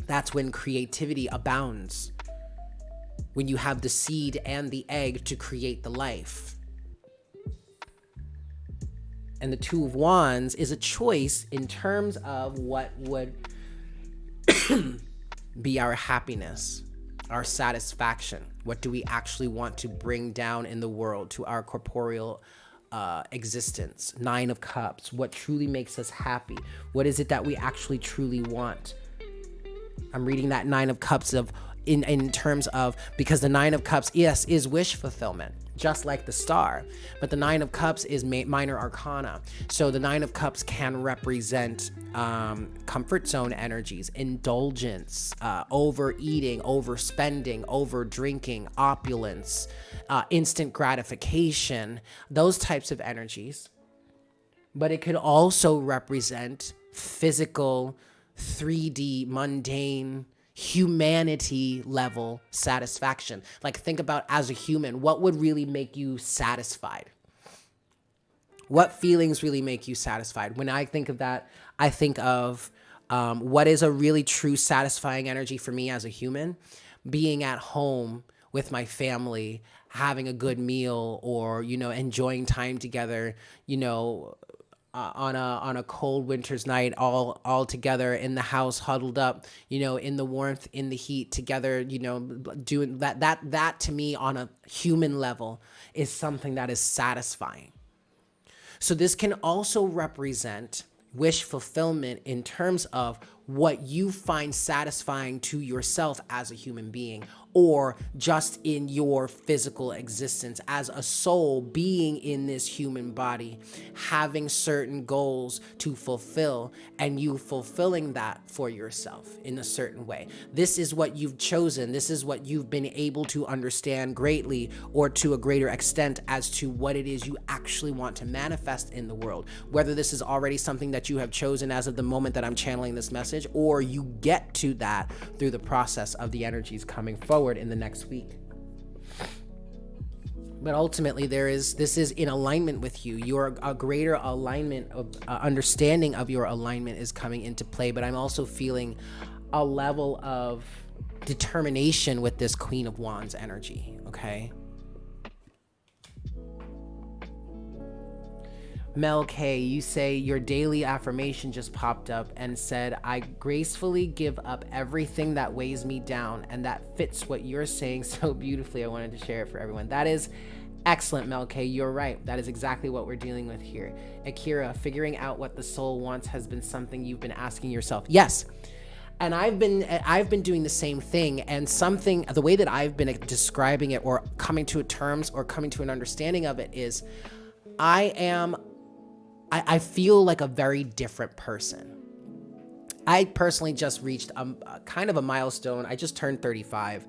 That's when creativity abounds. When you have the seed and the egg to create the life. And the Two of Wands is a choice in terms of what would be our happiness, our satisfaction. What do we actually want to bring down in the world to our corporeal existence? Nine of Cups. What truly makes us happy? What is it that we actually truly want? I'm reading that Nine of Cups in terms of, because the Nine of Cups, yes, is wish fulfillment, just like the Star. But the Nine of Cups is minor arcana. So the Nine of Cups can represent comfort zone energies, indulgence, overeating, overspending, over drinking, opulence, instant gratification, those types of energies. But it could also represent physical, 3D, mundane, humanity level satisfaction. Like, think about, as a human, what would really make you satisfied? What feelings really make you satisfied? When I think of that, I think of What is a really true satisfying energy for me as a human? Being at home with my family, having a good meal, or, enjoying time together, on a cold winter's night, all together in the house, huddled up, in the warmth, in the heat, together, doing that to me on a human level is something that is satisfying. So this can also represent wish fulfillment in terms of what you find satisfying to yourself as a human being, or just in your physical existence as a soul being in this human body, having certain goals to fulfill, and you fulfilling that for yourself in a certain way. This is what you've chosen. This is what you've been able to understand greatly, or to a greater extent, as to what it is you actually want to manifest in the world. Whether this is already something that you have chosen as of the moment that I'm channeling this message, or you get to that through the process of the energies coming forward in the next week. But ultimately, this is in alignment with you. A greater alignment of understanding of your alignment is coming into play. But I'm also feeling a level of determination with this Queen of Wands energy. Okay. Mel K, you say your daily affirmation just popped up and said, I gracefully give up everything that weighs me down, and that fits what you're saying so beautifully. I wanted to share it for everyone. That is excellent, Mel K. You're right. That is exactly what we're dealing with here. Akira, figuring out what the soul wants has been something you've been asking yourself. Yes. And I've been doing the same thing, and the way that I've been describing it, or coming to terms, or coming to an understanding of it, is I feel like a very different person. I personally just reached a kind of a milestone. I just turned 35,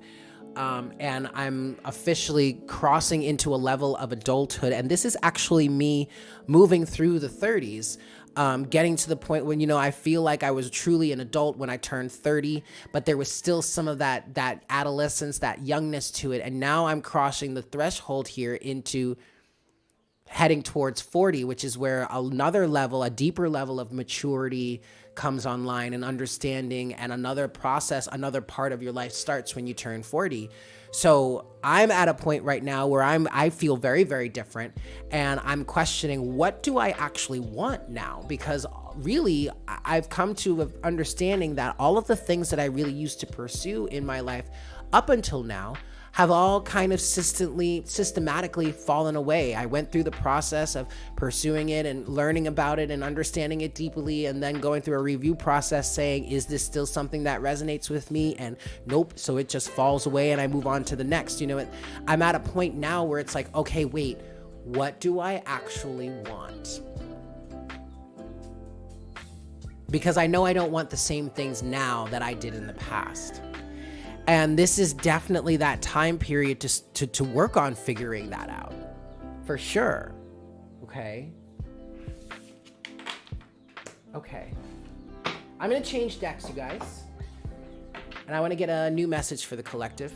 and I'm officially crossing into a level of adulthood. And this is actually me moving through the 30s, getting to the point when, I feel like I was truly an adult when I turned 30, but there was still some of that adolescence, that youngness to it. And now I'm crossing the threshold here into heading towards 40, which is where a deeper level of maturity comes online, and understanding, and another process, another part of your life starts when you turn 40. So I'm at a point right now where I feel very, very different, and I'm questioning, what do I actually want now? Because really, I've come to an understanding that all of the things that I really used to pursue in my life up until now have all kind of systematically fallen away. I went through the process of pursuing it and learning about it and understanding it deeply, and then going through a review process saying, is this still something that resonates with me? And nope. So it just falls away, and I move on to the next. I'm at a point now where it's like, okay, wait, what do I actually want? Because I know I don't want the same things now that I did in the past. And this is definitely that time period to work on figuring that out, for sure. Okay. I'm going to change decks, you guys. And I want to get a new message for the collective.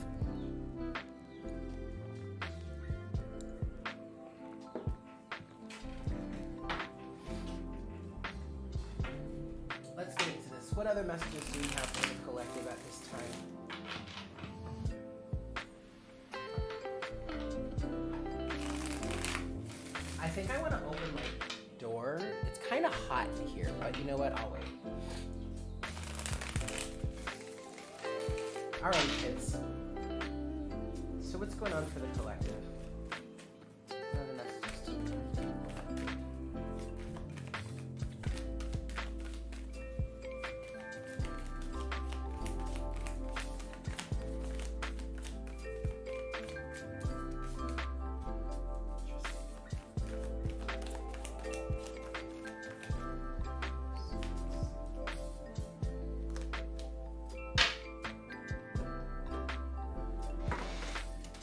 Let's get into this. What other messages do we have for the collective at this time? I think I want to open my door. It's kind of hot in here, but you know what? I'll wait. All right, kids. So what's going on for the collective? What are the messages to me?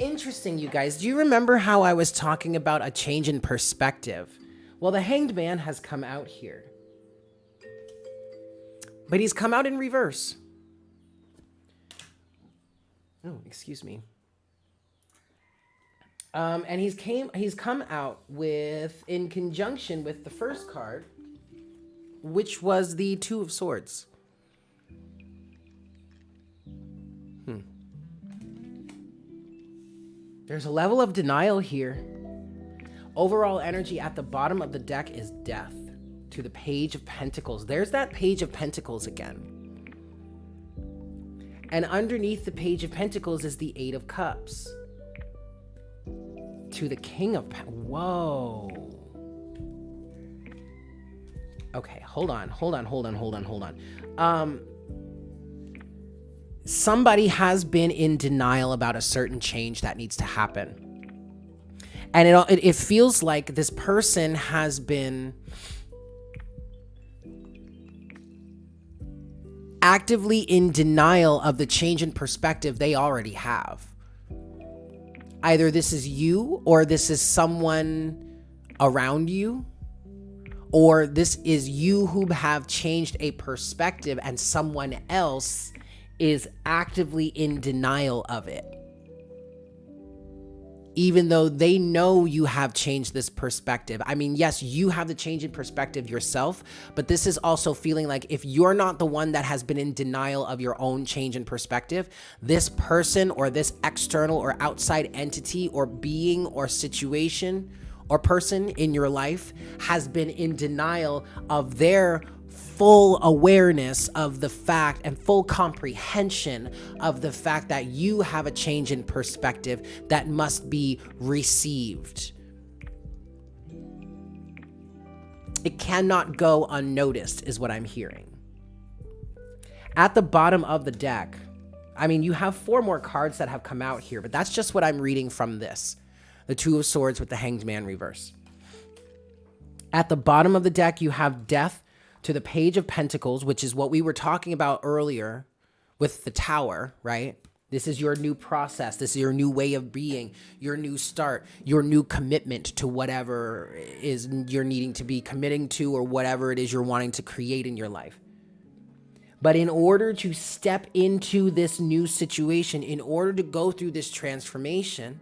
Interesting, you guys. Do you remember how I was talking about a change in perspective? Well, the Hanged Man has come out here. But he's come out in reverse. Oh, excuse me. And he's come out in conjunction with the first card, which was the Two of Swords. There's a level of denial here. Overall energy at the bottom of the deck is death to the Page of Pentacles. There's that Page of Pentacles again. And underneath the Page of Pentacles is the Eight of Cups to the King of Pentacles. Whoa. Okay, hold on. Somebody has been in denial about a certain change that needs to happen. And it feels like this person has been actively in denial of the change in perspective they already have. Either this is you, or this is someone around you, or this is you who have changed a perspective and someone else is actively in denial of it. Even though they know you have changed this perspective. I mean, yes, you have the change in perspective yourself, but this is also feeling like if you're not the one that has been in denial of your own change in perspective, this person or this external or outside entity or being or situation or person in your life has been in denial of their full awareness of the fact and full comprehension of the fact that you have a change in perspective that must be received. It cannot go unnoticed is what I'm hearing. At the bottom of the deck, I mean, you have 4 more cards that have come out here, but that's just what I'm reading from this. The Two of Swords with the Hanged Man reverse. At the bottom of the deck, you have Death to the Page of Pentacles, which is what we were talking about earlier with the Tower, right? This is your new process. This is your new way of being, your new start, your new commitment to whatever is you're needing to be committing to or whatever it is you're wanting to create in your life. But in order to step into this new situation, in order to go through this transformation,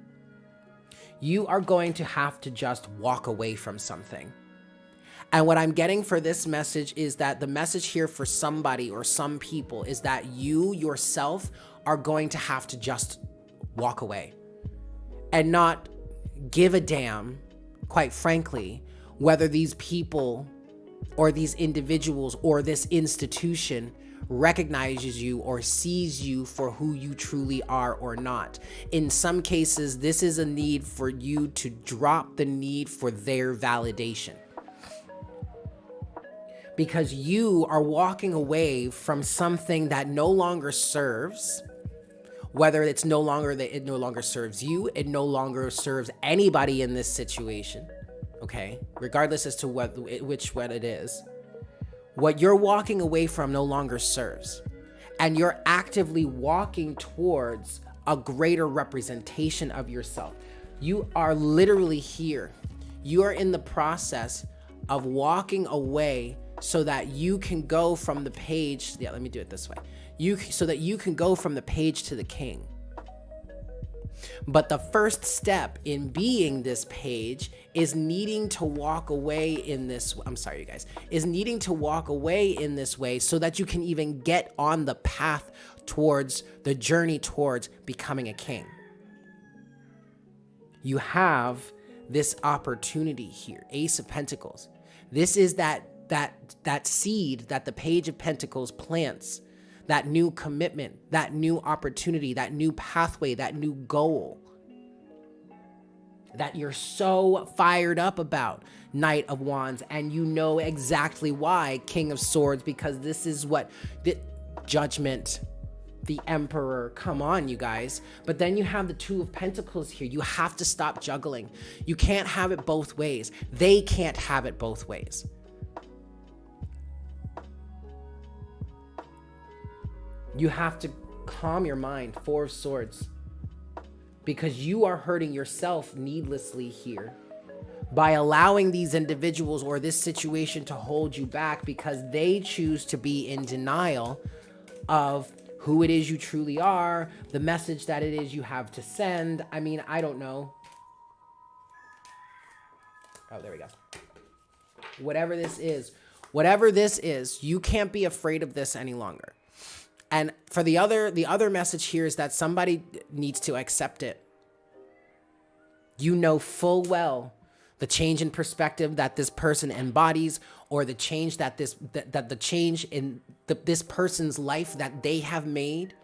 you are going to have to just walk away from something. And what I'm getting for this message is that the message here for somebody or some people is that you yourself are going to have to just walk away and not give a damn, quite frankly, whether these people or these individuals or this institution recognizes you or sees you for who you truly are or not. In some cases, this is a need for you to drop the need for their validation. Because you are walking away from something that no longer serves, whether it's no longer that it no longer serves you, it no longer serves anybody in this situation, okay? Regardless as to what it is. What you're walking away from no longer serves. And you're actively walking towards a greater representation of yourself. You are literally here. You are in the process of walking away so that you can go from the page. Yeah, let me do it this way. So that you can go from the page to the king. But the first step in being this page is needing to walk away in this. I'm sorry, you guys. Is needing to walk away in this way so that you can even get on the path towards the journey towards becoming a king. You have this opportunity here. Ace of Pentacles. This is that seed that the Page of Pentacles plants, that new commitment, that new opportunity, that new pathway, that new goal that you're so fired up about, Knight of Wands, and you know exactly why, King of Swords, because this is what the Judgment, the Emperor, come on, you guys. But then you have the Two of Pentacles here. You have to stop juggling. You can't have it both ways. They can't have it both ways. You have to calm your mind, Four of Swords, because you are hurting yourself needlessly here by allowing these individuals or this situation to hold you back because they choose to be in denial of who it is you truly are, the message that it is you have to send. I mean, I don't know. Oh, there we go. Whatever this is, you can't be afraid of this any longer. And for the other message here is that somebody needs to accept it. You know full well the change in perspective that this person embodies, or the change that the change in this person's life that they have made,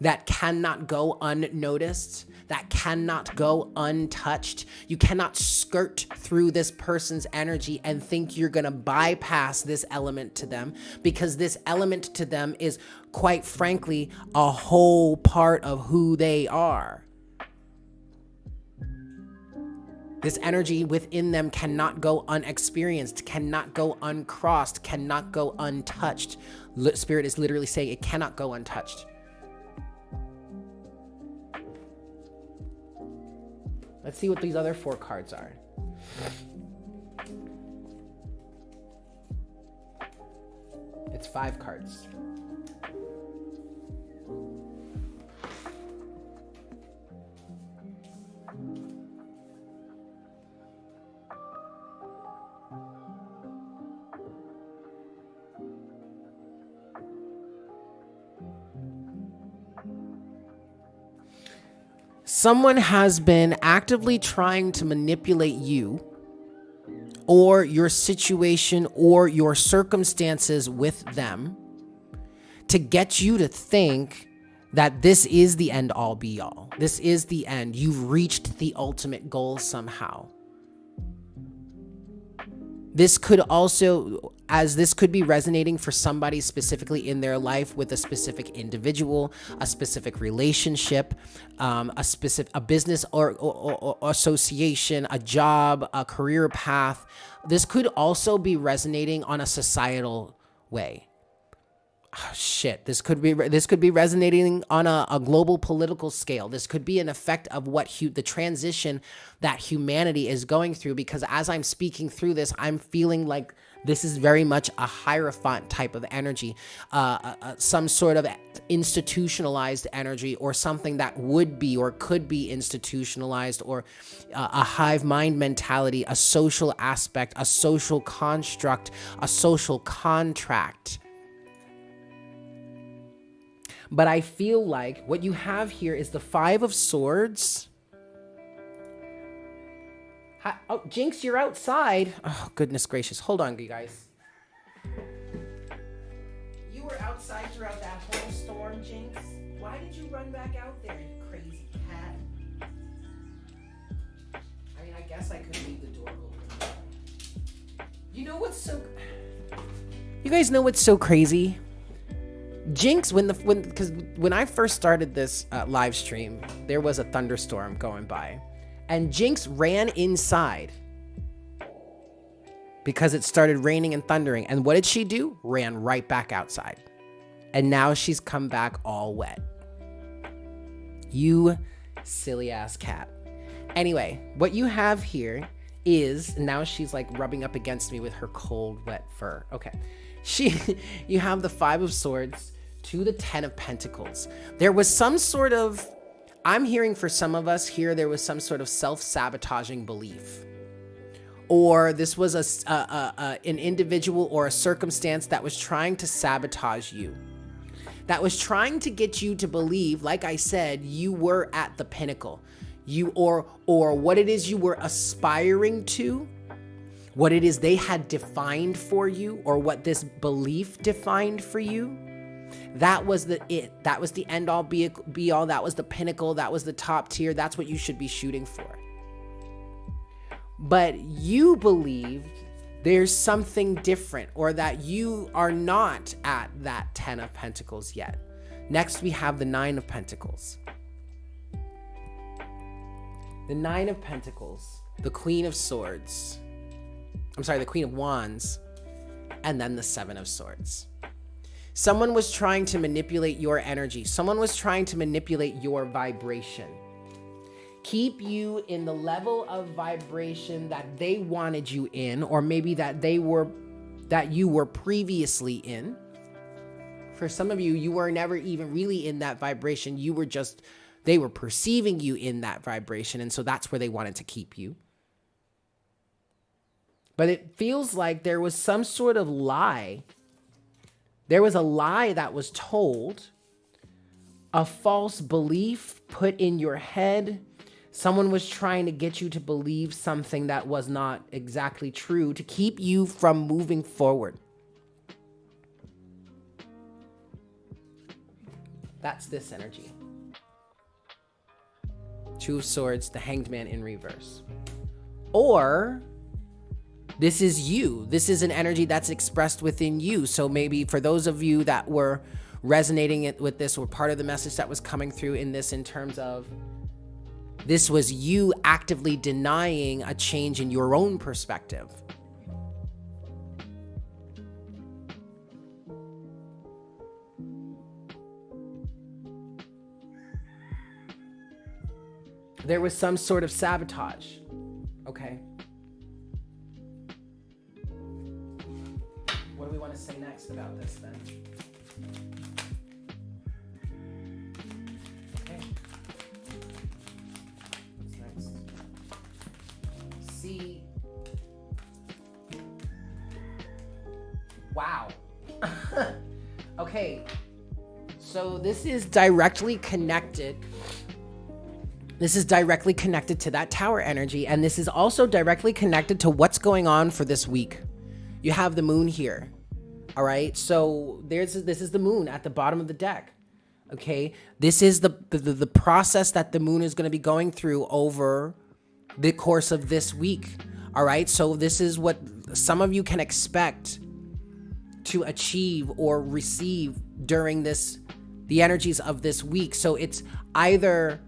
that cannot go unnoticed, that cannot go untouched. You cannot skirt through this person's energy and think you're gonna bypass this element to them, because this element to them is, quite frankly, a whole part of who they are. This energy within them cannot go unexperienced, cannot go uncrossed, cannot go untouched. Spirit is literally saying it cannot go untouched. Let's see what these other 4 cards are. It's 5 cards. Someone has been actively trying to manipulate you or your situation or your circumstances with them to get you to think that this is the end all be all. This is the end. You've reached the ultimate goal somehow. This could also, as this could be resonating for somebody specifically in their life with a specific individual, a specific relationship, a business or association, a job, a career path. This could also be resonating on a societal way. Oh, shit, this could be resonating on a global political scale. This could be an effect of what the transition that humanity is going through, because as I'm speaking through this, I'm feeling like this is very much a Hierophant type of energy, some sort of institutionalized energy, or something that would be or could be institutionalized, or a hive mind mentality, a social aspect, a social construct, a social contract. But I feel like what you have here is the 5 of Swords. Oh, Jinx, you're outside. Oh, goodness gracious. Hold on, you guys. You were outside throughout that whole storm, Jinx. Why did you run back out there, you crazy cat? I mean, I guess I could leave the door open. You know what's so... You guys know what's so crazy? Jinx, because when I first started this live stream, there was a thunderstorm going by, and Jinx ran inside because it started raining and thundering. And what did she do? Ran right back outside. And now she's come back all wet. You silly ass cat. Anyway, what you have here is, now she's like rubbing up against me with her cold, wet fur. Okay. You have the 5 of Swords to the 10 of Pentacles. There was some sort of, I'm hearing for some of us here, there was some sort of self-sabotaging belief. Or this was an individual or a circumstance that was trying to sabotage you. That was trying to get you to believe, like I said, you were at the pinnacle. Or what it is you were aspiring to, what it is they had defined for you, or what this belief defined for you. That was that was the end all be all. That was the pinnacle. That was the top tier. That's what you should be shooting for. But you believed there's something different, or that you are not at that 10 of Pentacles yet. Next, we have the 9 of Pentacles. The 9 of Pentacles, the Queen of Swords. I'm sorry, the Queen of Wands, and then the 7 of Swords. Someone was trying to manipulate your energy. Someone was trying to manipulate your vibration. Keep you in the level of vibration that they wanted you in, or maybe that you were previously in. For some of you, you were never even really in that vibration. They were perceiving you in that vibration, and so that's where they wanted to keep you. But it feels like there was some sort of lie. There was a lie that was told, a false belief put in your head Someone was trying to get you to believe something that was not exactly true to keep you from moving forward. That's this energy. Two of Swords, the Hanged Man in reverse. Or this is you. This is an energy that's expressed within you. So maybe for those of you that were resonating with this, or part of the message that was coming through in this, in terms of this was you actively denying a change in your own perspective. There was some sort of sabotage. Okay. What do we want to say next about this then? Okay. What's next? See. Wow. Okay. So this is directly connected. This is directly connected to that tower energy, and this is also directly connected to what's going on for this week. You have the moon here, all right? So this is the moon at the bottom of the deck, okay? This is the process that the moon is going to be going through over the course of this week, all right? So this is what some of you can expect to achieve or receive during the energies of this week. So it's either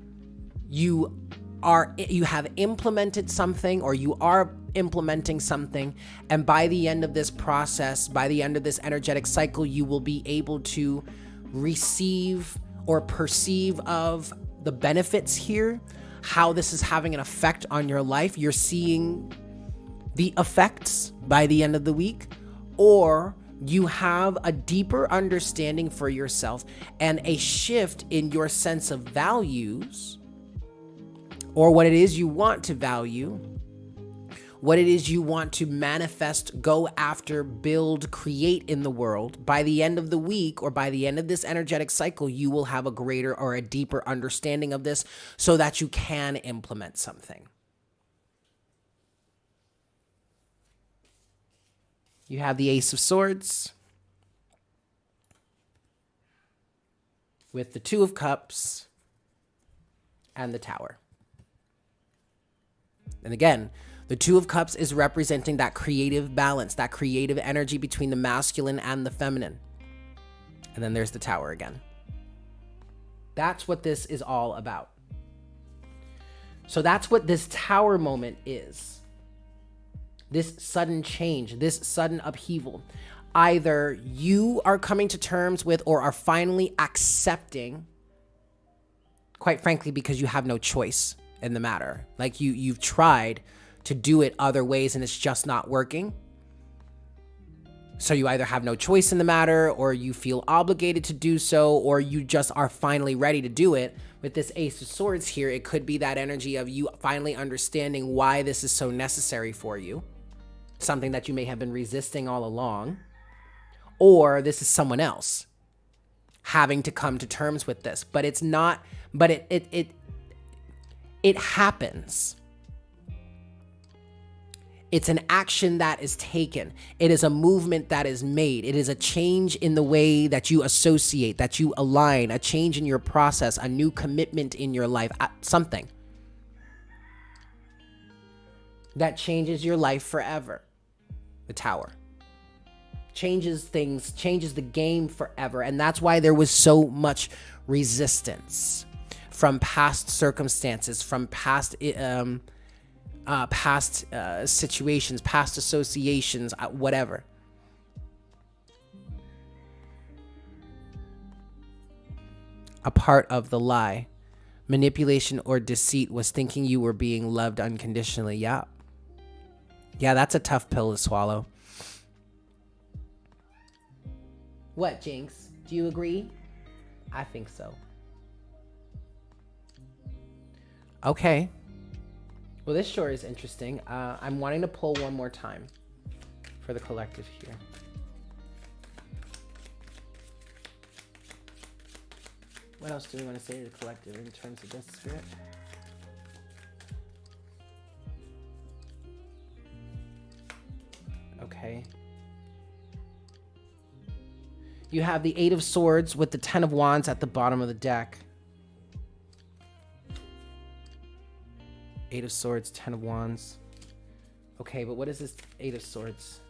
you have implemented something, or you are implementing something, and by the end of this process, by the end of this energetic cycle, you will be able to receive or perceive of the benefits here, how this is having an effect on your life. You're seeing the effects by the end of the week, or you have a deeper understanding for yourself and a shift in your sense of values, or what it is you want to value, what it is you want to manifest, go after, build, create in the world. By the end of the week, or by the end of this energetic cycle, you will have a greater or a deeper understanding of this so that you can implement something. You have the Ace of Swords with the Two of Cups and the Tower. And again, the Two of Cups is representing that creative balance, that creative energy between the masculine and the feminine. And then there's the Tower again. That's what this is all about. So that's what this Tower moment is. This sudden change, this sudden upheaval. Either you are coming to terms with, or are finally accepting, quite frankly, because you have no choice in the matter. Like you've tried to do it other ways and it's just not working. So you either have no choice in the matter, or you feel obligated to do so, or you just are finally ready to do it. With this Ace of Swords here, it could be that energy of you finally understanding why this is so necessary for you. Something that you may have been resisting all along. Or this is someone else having to come to terms with this. But it's not, but it happens. It's an action that is taken. It is a movement that is made. It is a change in the way that you associate, that you align, a change in your process, a new commitment in your life, something that changes your life forever. The Tower changes things, changes the game forever. And that's why there was so much resistance from past circumstances, from past situations, past associations, whatever. A part of the lie, manipulation, or deceit was thinking you were being loved unconditionally. Yeah, that's a tough pill to swallow. What, Jinx? Do you agree? I think so. Okay. Well, this sure is interesting. I'm wanting to pull one more time for the collective here. What else do we want to say to the collective in terms of this, Spirit? Okay. You have the Eight of Swords with the Ten of Wands at the bottom of the deck. Eight of Swords, Ten of Wands. Okay, but what is this Eight of Swords?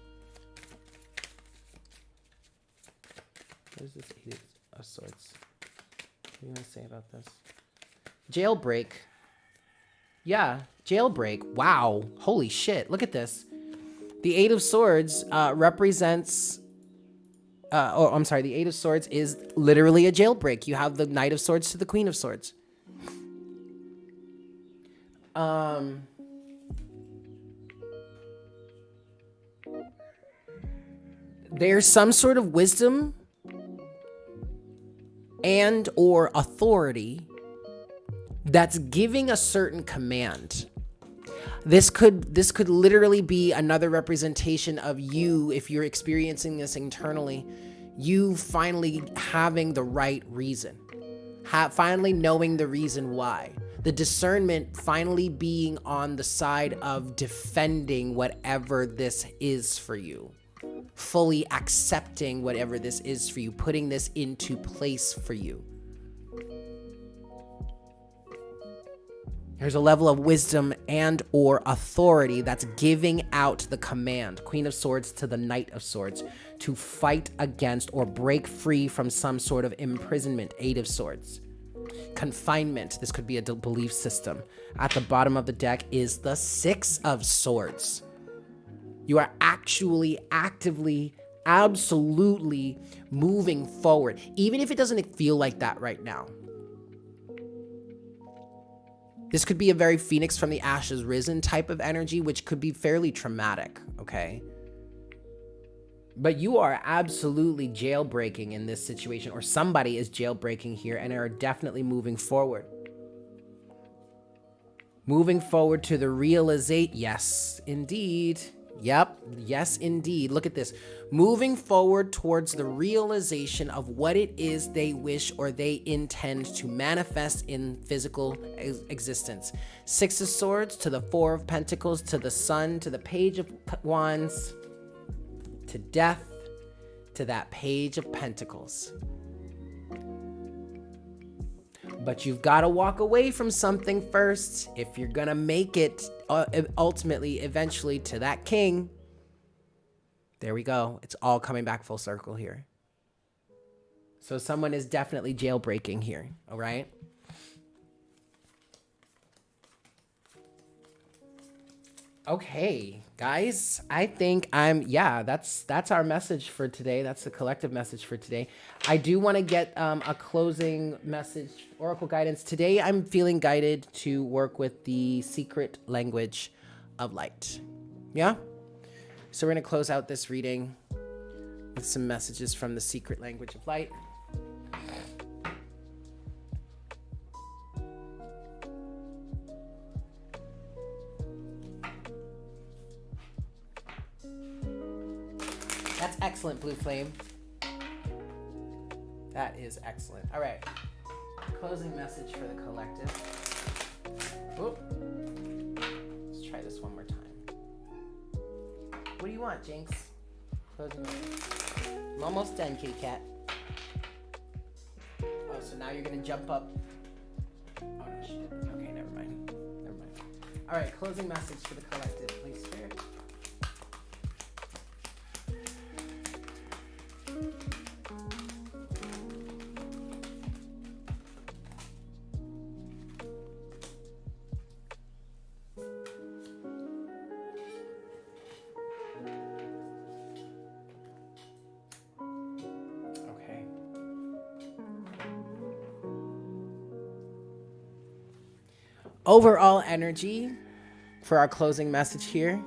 What is this Eight of Swords? What are you going to say about this? Jailbreak. Yeah, jailbreak. Wow. Holy shit. Look at this. The Eight of Swords represents... the Eight of Swords is literally a jailbreak. You have the Knight of Swords to the Queen of Swords. There's some sort of wisdom and or authority that's giving a certain command. This could literally be another representation of you, if you're experiencing this internally, you finally having the right reason, finally knowing the reason why. The discernment finally being on the side of defending whatever this is for you, fully accepting whatever this is for you, putting this into place for you. There's a level of wisdom and or authority that's giving out the command, Queen of Swords to the Knight of Swords, to fight against or break free from some sort of imprisonment, Eight of Swords. Confinement, this could be a belief system. At the bottom of the deck is the Six of Swords. You are actually, actively, absolutely moving forward, even if it doesn't feel like that right now. This could be a very Phoenix from the Ashes Risen type of energy, which could be fairly traumatic, okay? But you are absolutely jailbreaking in this situation, or somebody is jailbreaking here and are definitely moving forward. Moving forward to the realization. Yes, indeed. Yep. Yes, indeed. Look at this. Moving forward towards the realization of what it is they wish or they intend to manifest in physical existence. Six of Swords to the Four of Pentacles, to the Sun, to the Page of Wands, to Death, to that Page of Pentacles. But you've got to walk away from something first if you're going to make it ultimately, eventually to that king. There we go. It's all coming back full circle here. So someone is definitely jailbreaking here. All right. Okay, guys, I think that's our message for today. That's the collective message for today. I do want to get a closing message, Oracle guidance. Today, I'm feeling guided to work with the secret language of light. Yeah? So we're going to close out this reading with some messages from the secret language of light. That's excellent, Blue Flame. That is excellent. All right. Closing message for the collective. Whoop. Let's try this one more time. What do you want, Jinx? Closing message. I'm almost done, kitty cat. Oh, so now you're going to jump up. Oh, no, she didn't. Okay, never mind. Never mind. All right, closing message for the collective, please, Spirit. Overall energy for our closing message here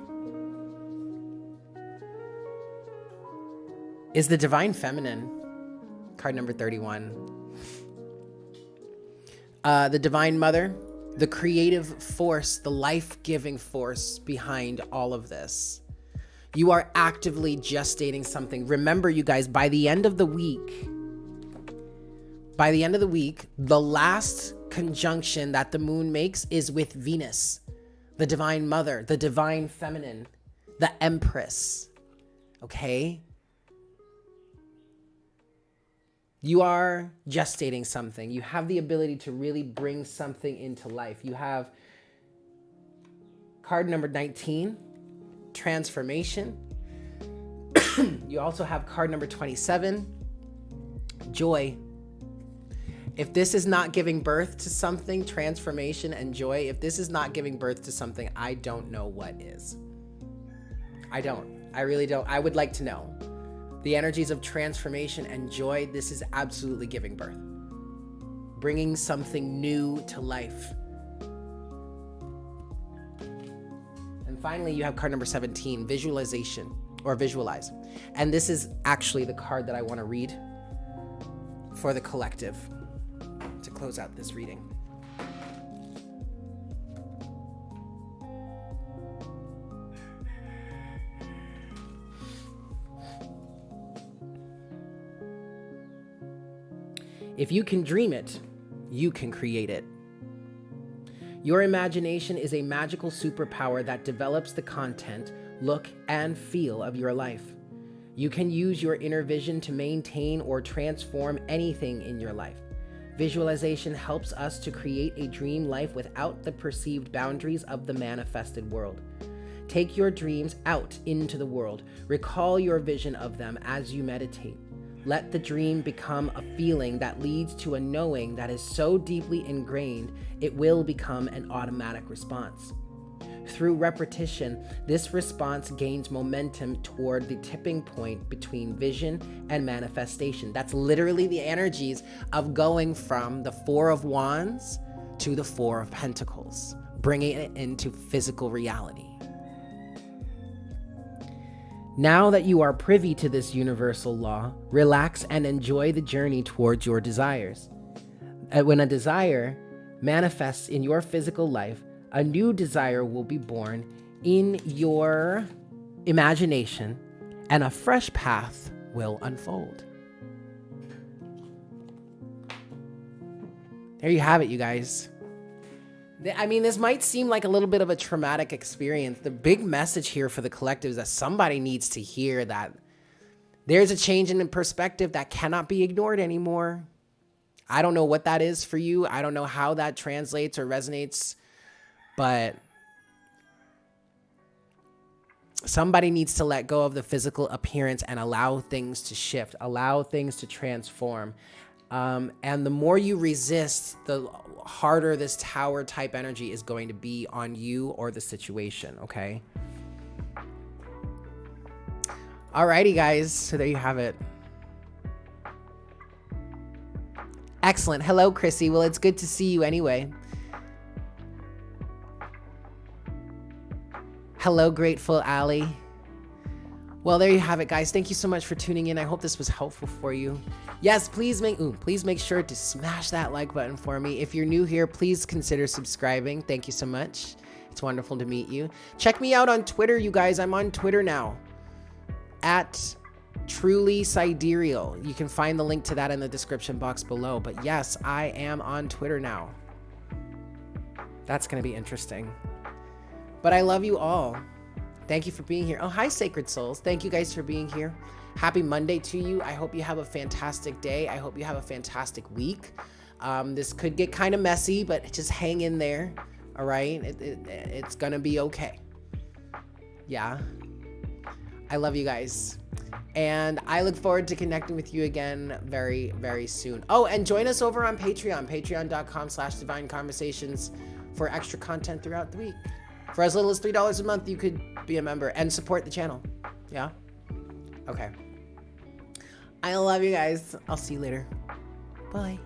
is the Divine Feminine, card number 31. The Divine Mother, the creative force, the life-giving force behind all of this. You are actively gestating something. Remember, you guys, by the end of the week, the last conjunction that the moon makes is with Venus, the Divine Mother, the Divine Feminine, the Empress. okay? You are gestating something. You have the ability to really bring something into life. You have card number 19, transformation. You also have card number 27, joy. If this is not giving birth to something, transformation and joy, if this is not giving birth to something, I don't know what is. I don't. I really don't. I would like to know. The energies of transformation and joy, this is absolutely giving birth. Bringing something new to life. And finally, you have card number 17, visualization or visualize. And this is actually the card that I want to read for the collective to close out this reading. If you can dream it, you can create it. Your imagination is a magical superpower that develops the content, look, and feel of your life. You can use your inner vision to maintain or transform anything in your life. Visualization helps us to create a dream life without the perceived boundaries of the manifested world. Take your dreams out into the world. Recall your vision of them as you meditate. Let the dream become a feeling that leads to a knowing that is so deeply ingrained, it will become an automatic response. Through repetition, this response gains momentum toward the tipping point between vision and manifestation. That's literally the energies of going from the Four of Wands to the Four of Pentacles, bringing it into physical reality. Now that you are privy to this universal law, relax and enjoy the journey towards your desires. When a desire manifests in your physical life, a new desire will be born in your imagination, and a fresh path will unfold. There you have it, you guys. I mean, this might seem like a little bit of a traumatic experience. The big message here for the collective is that somebody needs to hear that there's a change in perspective that cannot be ignored anymore. I don't know what that is for you. I don't know how that translates or resonates, but somebody needs to let go of the physical appearance and allow things to shift, allow things to transform. And the more you resist, the harder this tower type energy is going to be on you or the situation, okay? Alrighty, guys. So there you have it. Excellent. Hello, Chrissy. Well, it's good to see you anyway. Hello, Grateful Ally. Well, there you have it, guys. Thank you so much for tuning in. I hope this was helpful for you. Yes, please make sure to smash that like button for me. If you're new here, please consider subscribing. Thank you so much. It's wonderful to meet you. Check me out on Twitter, you guys. I'm on Twitter now. At Truly Sidereal. You can find the link to that in the description box below. But yes, I am on Twitter now. That's going to be interesting. But I love you all. Thank you for being here. Oh, hi, Sacred Souls. Thank you guys for being here. Happy Monday to you. I hope you have a fantastic day. I hope you have a fantastic week. This could get kind of messy, but just hang in there. All right? It's going to be okay. Yeah. I love you guys. And I look forward to connecting with you again very, very soon. Oh, and join us over on Patreon, patreon.com/Divine Conversations for extra content throughout the week. For as little as $3 a month, you could be a member and support the channel. Yeah? Okay. I love you guys. I'll see you later. Bye.